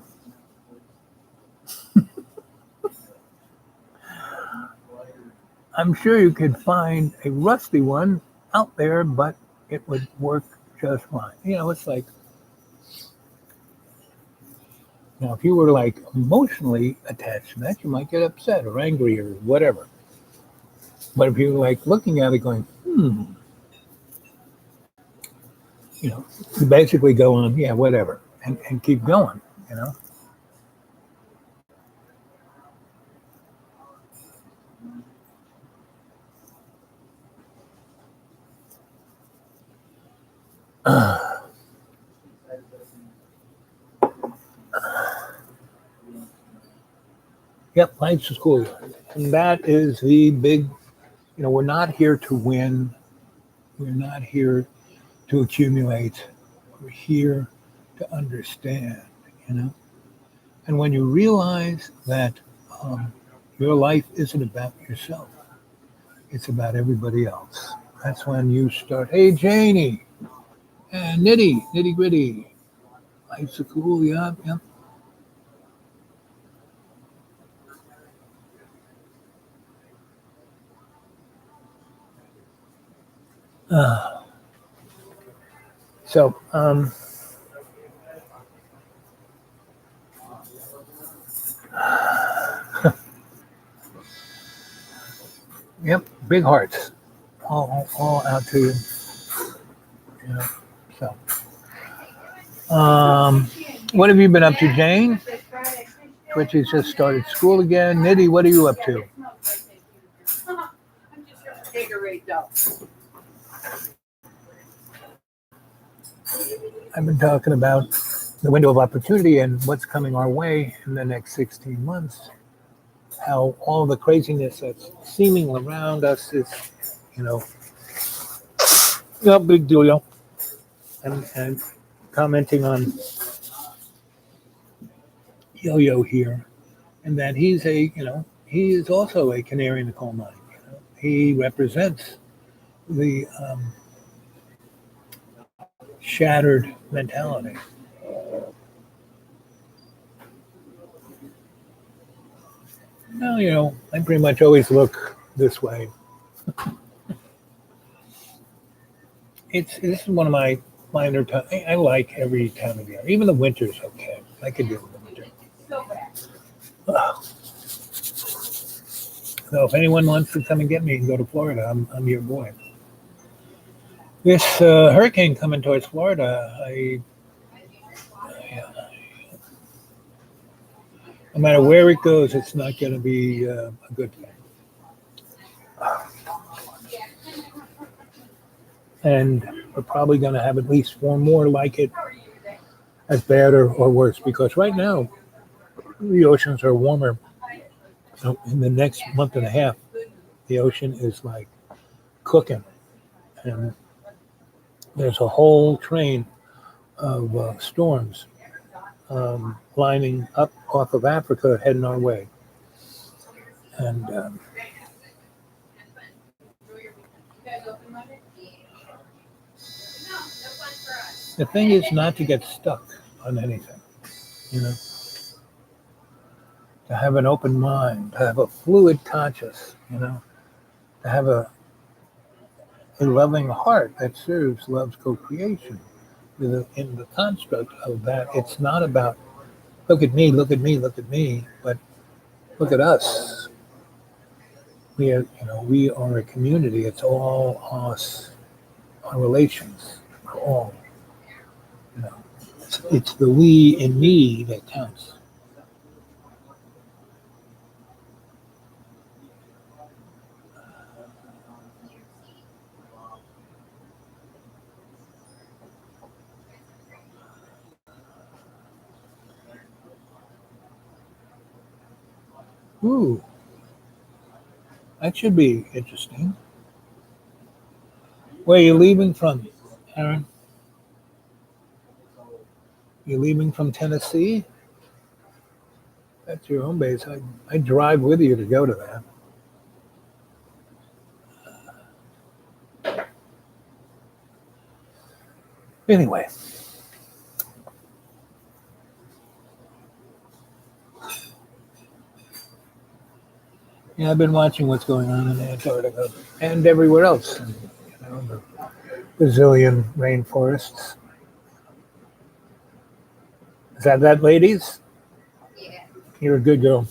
I'm sure you could find a rusty one out there, but it would work just fine. It's like, now if you were like emotionally attached to that, you might get upset or angry or whatever. But if you're like looking at it going, you basically go on, yeah, whatever, and keep going, Yep, life's a schoolyard. And that is the big, we're not here to win. We're not here to accumulate. We're here to understand, you know? And when you realize that your life isn't about yourself, it's about everybody else. That's when you start, hey, Janie, and nitty gritty. Life's a cool, yeah, yeah. Uh, so, yep, big hearts, all out to you. You know, so, what have you been up to, Jane? Twitchy's just started school again. Nitty, what are you up to? I'm just here to decorate though. I've been talking about the window of opportunity and what's coming our way in the next 16 months. How all the craziness that's seeming around us is, no big deal. And commenting on Yo-Yo here, and that he is also a canary in the coal mine. He represents the shattered mentality. Well, I pretty much always look this way. This is one of my minor times. I like every time of year. Even the winter's okay. I could do the winter. So bad. Ugh. So if anyone wants to come and get me and go to Florida, I'm your boy. This hurricane coming towards Florida, no matter where it goes, it's not going to be a good thing. And we're probably going to have at least 4 more like it, as bad or worse, because right now the oceans are warmer. So in the next month and a half, the ocean is like cooking, and there's a whole train of storms lining up off of Africa heading our way. And the thing is not to get stuck on anything, to have an open mind, to have a fluid conscious, to have a loving heart that serves love's co-creation. In the construct of that, it's not about look at me, look at me, look at me, but look at us. We are a community. It's all us, our relations, are all. It's the we in me that counts. Ooh, that should be interesting. Where are you leaving from, Aaron? You leaving from Tennessee? That's your home base. I drive with you to go to that. Anyway. Yeah, I've been watching what's going on in Antarctica and everywhere else. The Brazilian rainforests. Is that ladies? Yeah. You're a good girl.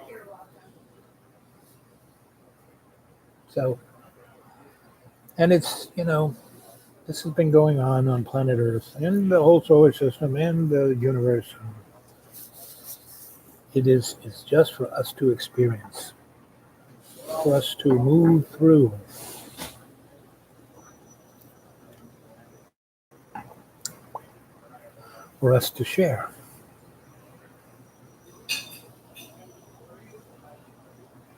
You're welcome. So, and it's, this has been going on planet Earth and the whole solar system and the universe. It's just for us to experience, for us to move through. for us to share.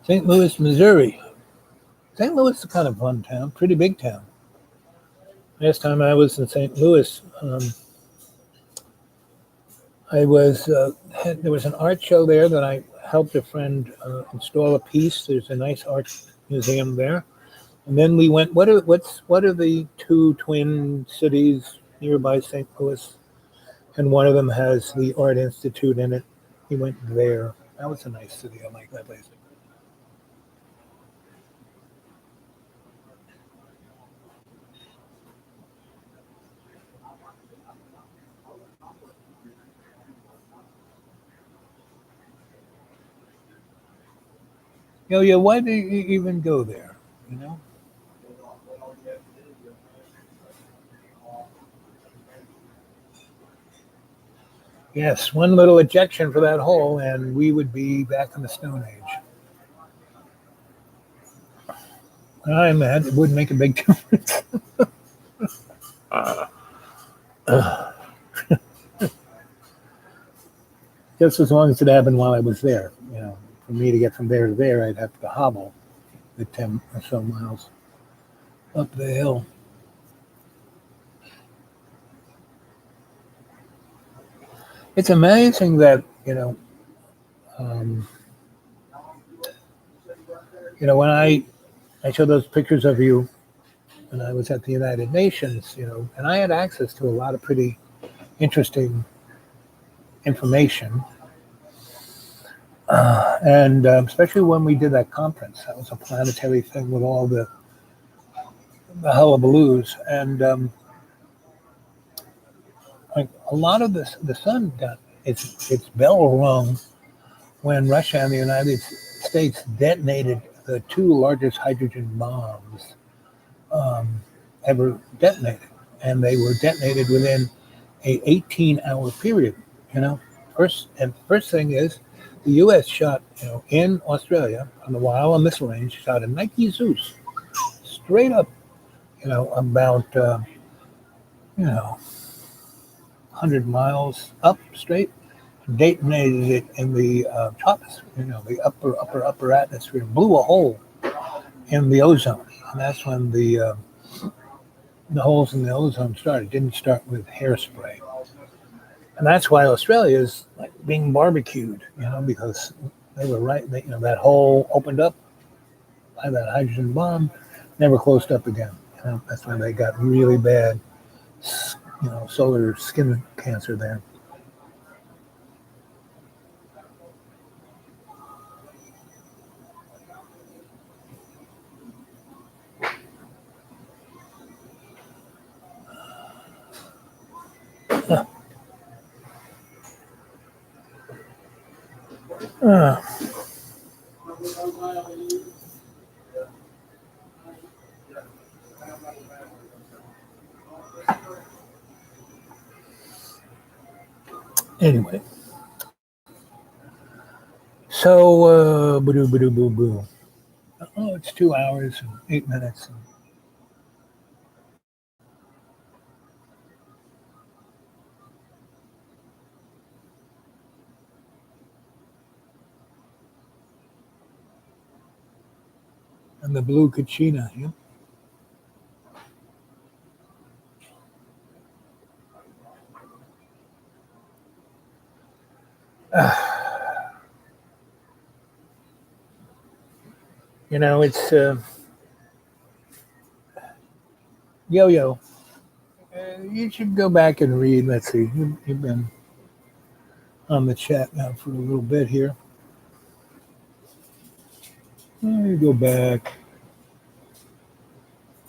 St. Louis, Missouri. St. Louis is kind of fun town, pretty big town. Last time I was in St. Louis, there was an art show there that I helped a friend install a piece. There's a nice art museum there, and then we went. What are the two twin cities nearby St. Louis? And one of them has the Art Institute in it. We went there. That was a nice city. I like that place. Yeah, why do you even go there? You know? Yes, one little ejection for that hole, and we would be back in the Stone Age. I imagine it wouldn't make a big difference. Just as long as it happened while I was there. You know, for me to get from there to there, I'd have to hobble the 10 or so miles up the hill. It's amazing that, when I show those pictures of you when I was at the United Nations, and I had access to a lot of pretty interesting information. And especially when we did that conference, that was a planetary thing with all the hullabaloos. And like a lot of this, the sun got its bell rung when Russia and the United States detonated the two largest hydrogen bombs ever detonated, and they were detonated within a 18-hour period. First thing is the U.S. shot, in Australia on the Whyalla missile range, shot a Nike Zeus straight up, about 100 miles up straight, detonated it in the troposphere, the upper atmosphere, blew a hole in the ozone, and that's when the holes in the ozone started. It didn't start with hairspray, and that's why Australia is like being barbecued, because they were right. That hole opened up by that hydrogen bomb, never closed up again. That's why they got really bad, solar skin cancer there. Anyway, so boo. Oh, it's 2 hours and 8 minutes. And the blue Kachina, yeah. It's Yo-Yo. You should go back and read. Let's see. You've been on the chat now for a little bit here. Let me go back.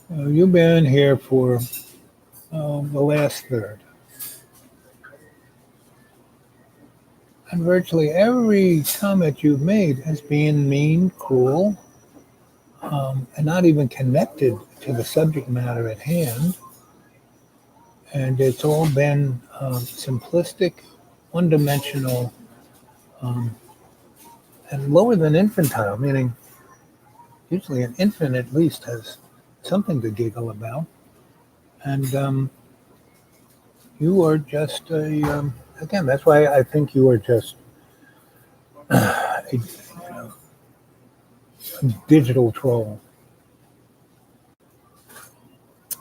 You've been here for the last third. And virtually every comment you've made has been mean, cruel, and not even connected to the subject matter at hand. And it's all been simplistic, one-dimensional, and lower than infantile, meaning usually an infant at least has something to giggle about. And You are just again, that's why I think you are just a digital troll.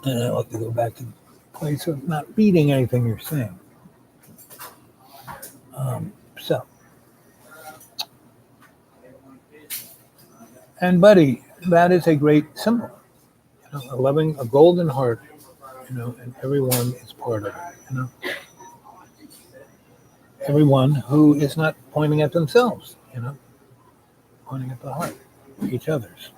And I like to go back to the place of not reading anything you're saying. So, and buddy, that is a great symbol. A loving, a golden heart, and everyone is part of it. Everyone who is not pointing at themselves, pointing at the heart, each other's,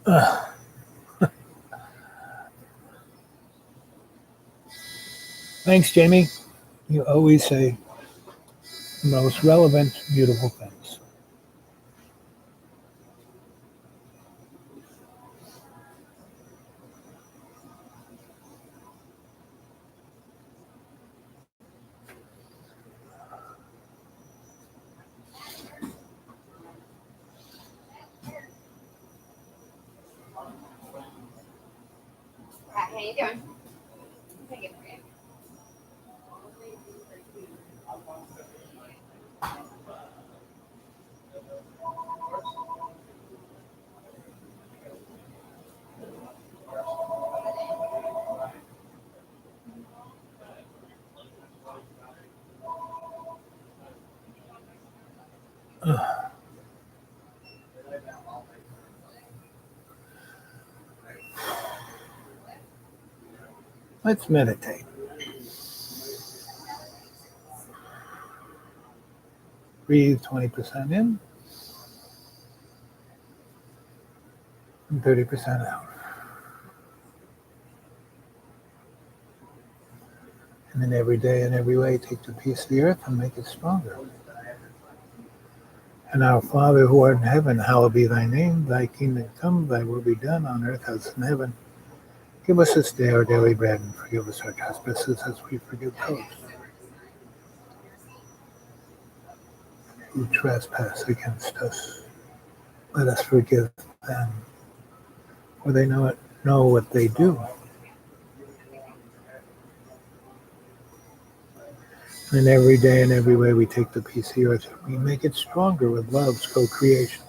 Uh, uh, thanks, Jamie. You always say the most relevant, beautiful things. Hi, how you doing? Take it for you. Let's meditate. Breathe 20% in and 30% out. And then every day in every way, take the piece of the earth and make it stronger. And our Father who art in heaven, hallowed be thy name. Thy kingdom come, thy will be done on earth as in heaven. Give us this day our daily bread, and forgive us our trespasses as we forgive those who trespass against us. Let us forgive them, for they know what they do. And every day and every way we take the piece of the earth, we make it stronger with love's co-creation.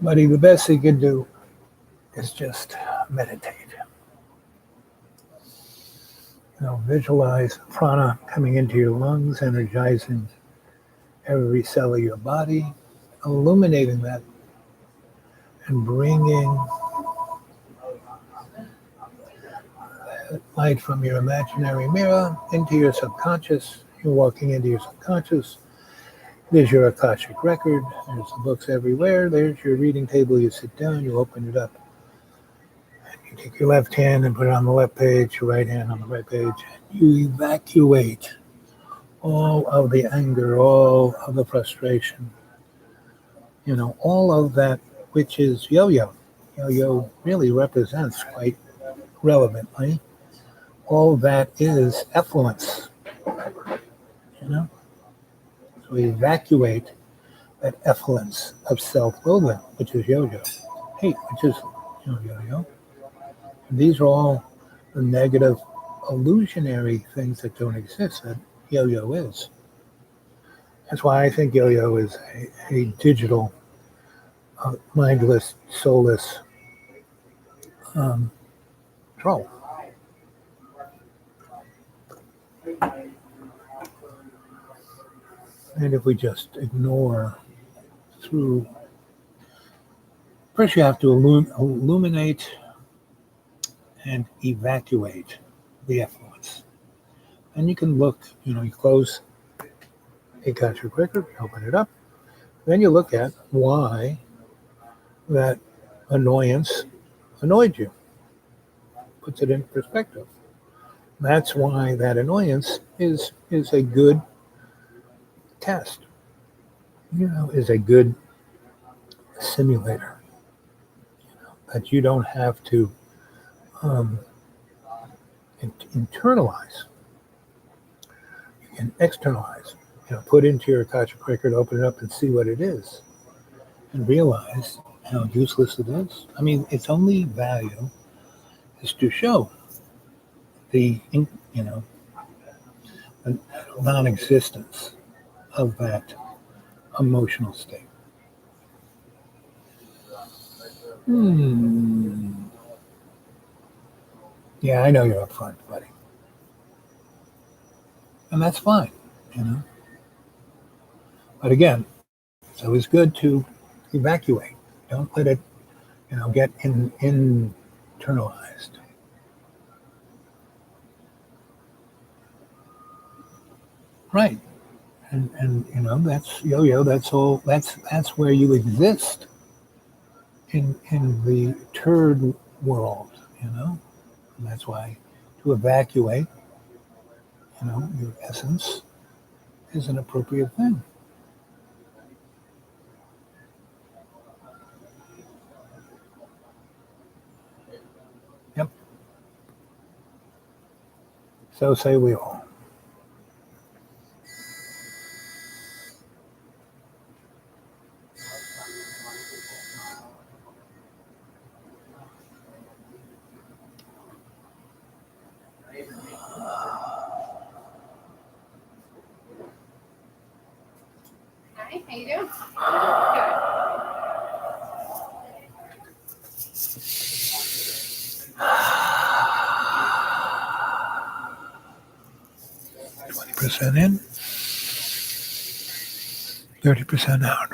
Buddy, the best you can do is just meditate. Visualize prana coming into your lungs, energizing every cell of your body, illuminating that, and bringing light from your imaginary mirror into your subconscious. You're walking into your subconscious. There's your Akashic record. There's the books everywhere. There's your reading table. You sit down, you open it up. And you take your left hand and put it on the left page, your right hand on the right page. And you evacuate all of the anger, all of the frustration, all of that which is yo-yo. Yo-yo really represents quite relevantly all that is effluence, you know? So we evacuate that effluence of self-loathing, which is yo-yo. Hate, which is yo-yo. These are all the negative illusionary things that don't exist that yo-yo is. That's why I think yo-yo is a digital, mindless, soulless troll. And if we just ignore through, first you have to illuminate and evacuate the effluence. And you can look, you close a Akashic record, open it up, then you look at why that annoyance annoyed you. Puts it in perspective. That's why that annoyance is a good test. Is a good simulator. That you don't have to internalize. You can externalize. Put into your Akashic record, open it up, and see what it is, and realize how useless it is. I mean, its only value is to show the non-existence of that emotional state. Yeah, I know you're up front, buddy. And that's fine, But again, it's always good to evacuate. Don't let it, get internalized. Right. And that's yo-yo, that's all, that's where you exist in the turd world, And that's why to evacuate, your essence is an appropriate thing. Yep. So say we all. Hi, how you doing? Good. 20% in, 30% out.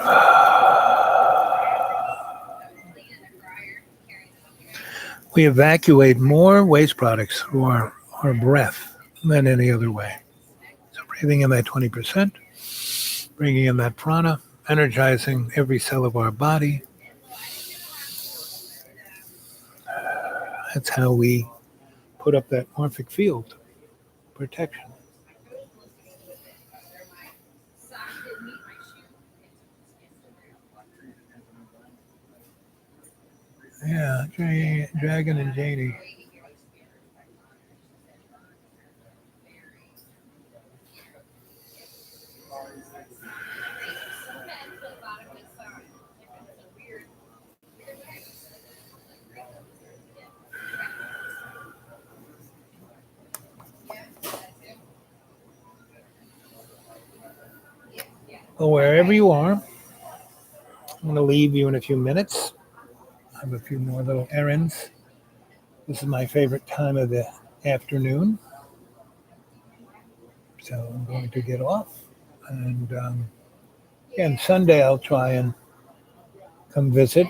We evacuate more waste products through our breath than any other way. So breathing in that 20%, bringing in that prana, energizing every cell of our body. That's how we put up that morphic field protection. Yeah, Dragon and Janie. Well, wherever you are, I'm going to leave you in a few minutes. I have a few more little errands. This is my favorite time of the afternoon. So I'm going to get off. And again, Sunday I'll try and come visit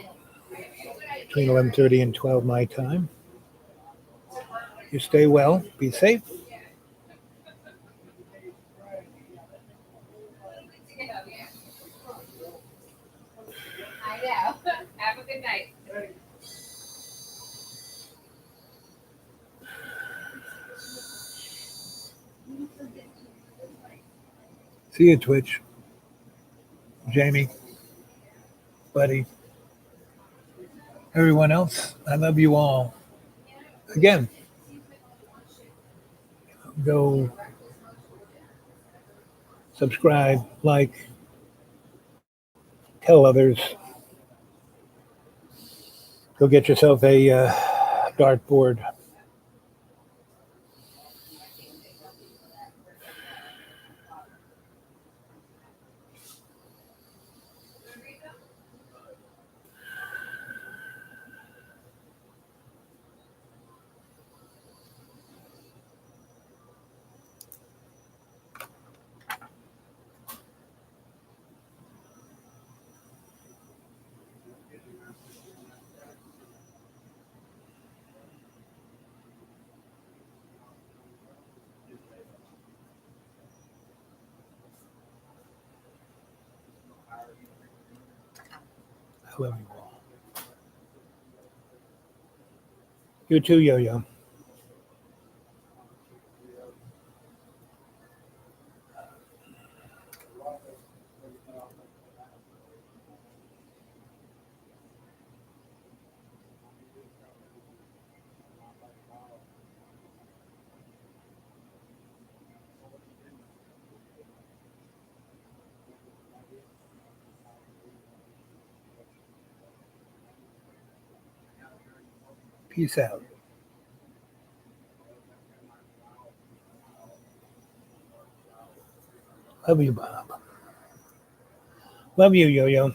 between 11:30 and 12 my time. You stay well, be safe. I know. Have a good night. See you, Twitch. Jamie, buddy. Everyone else, I love you all. Again, go subscribe, like, tell others. Go get yourself a dartboard. I love you all. You too, Yo-Yo. Peace out. Love you, Bob. Love you, Yo-Yo.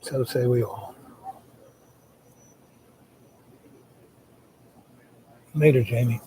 So say we all. Later, Jamie.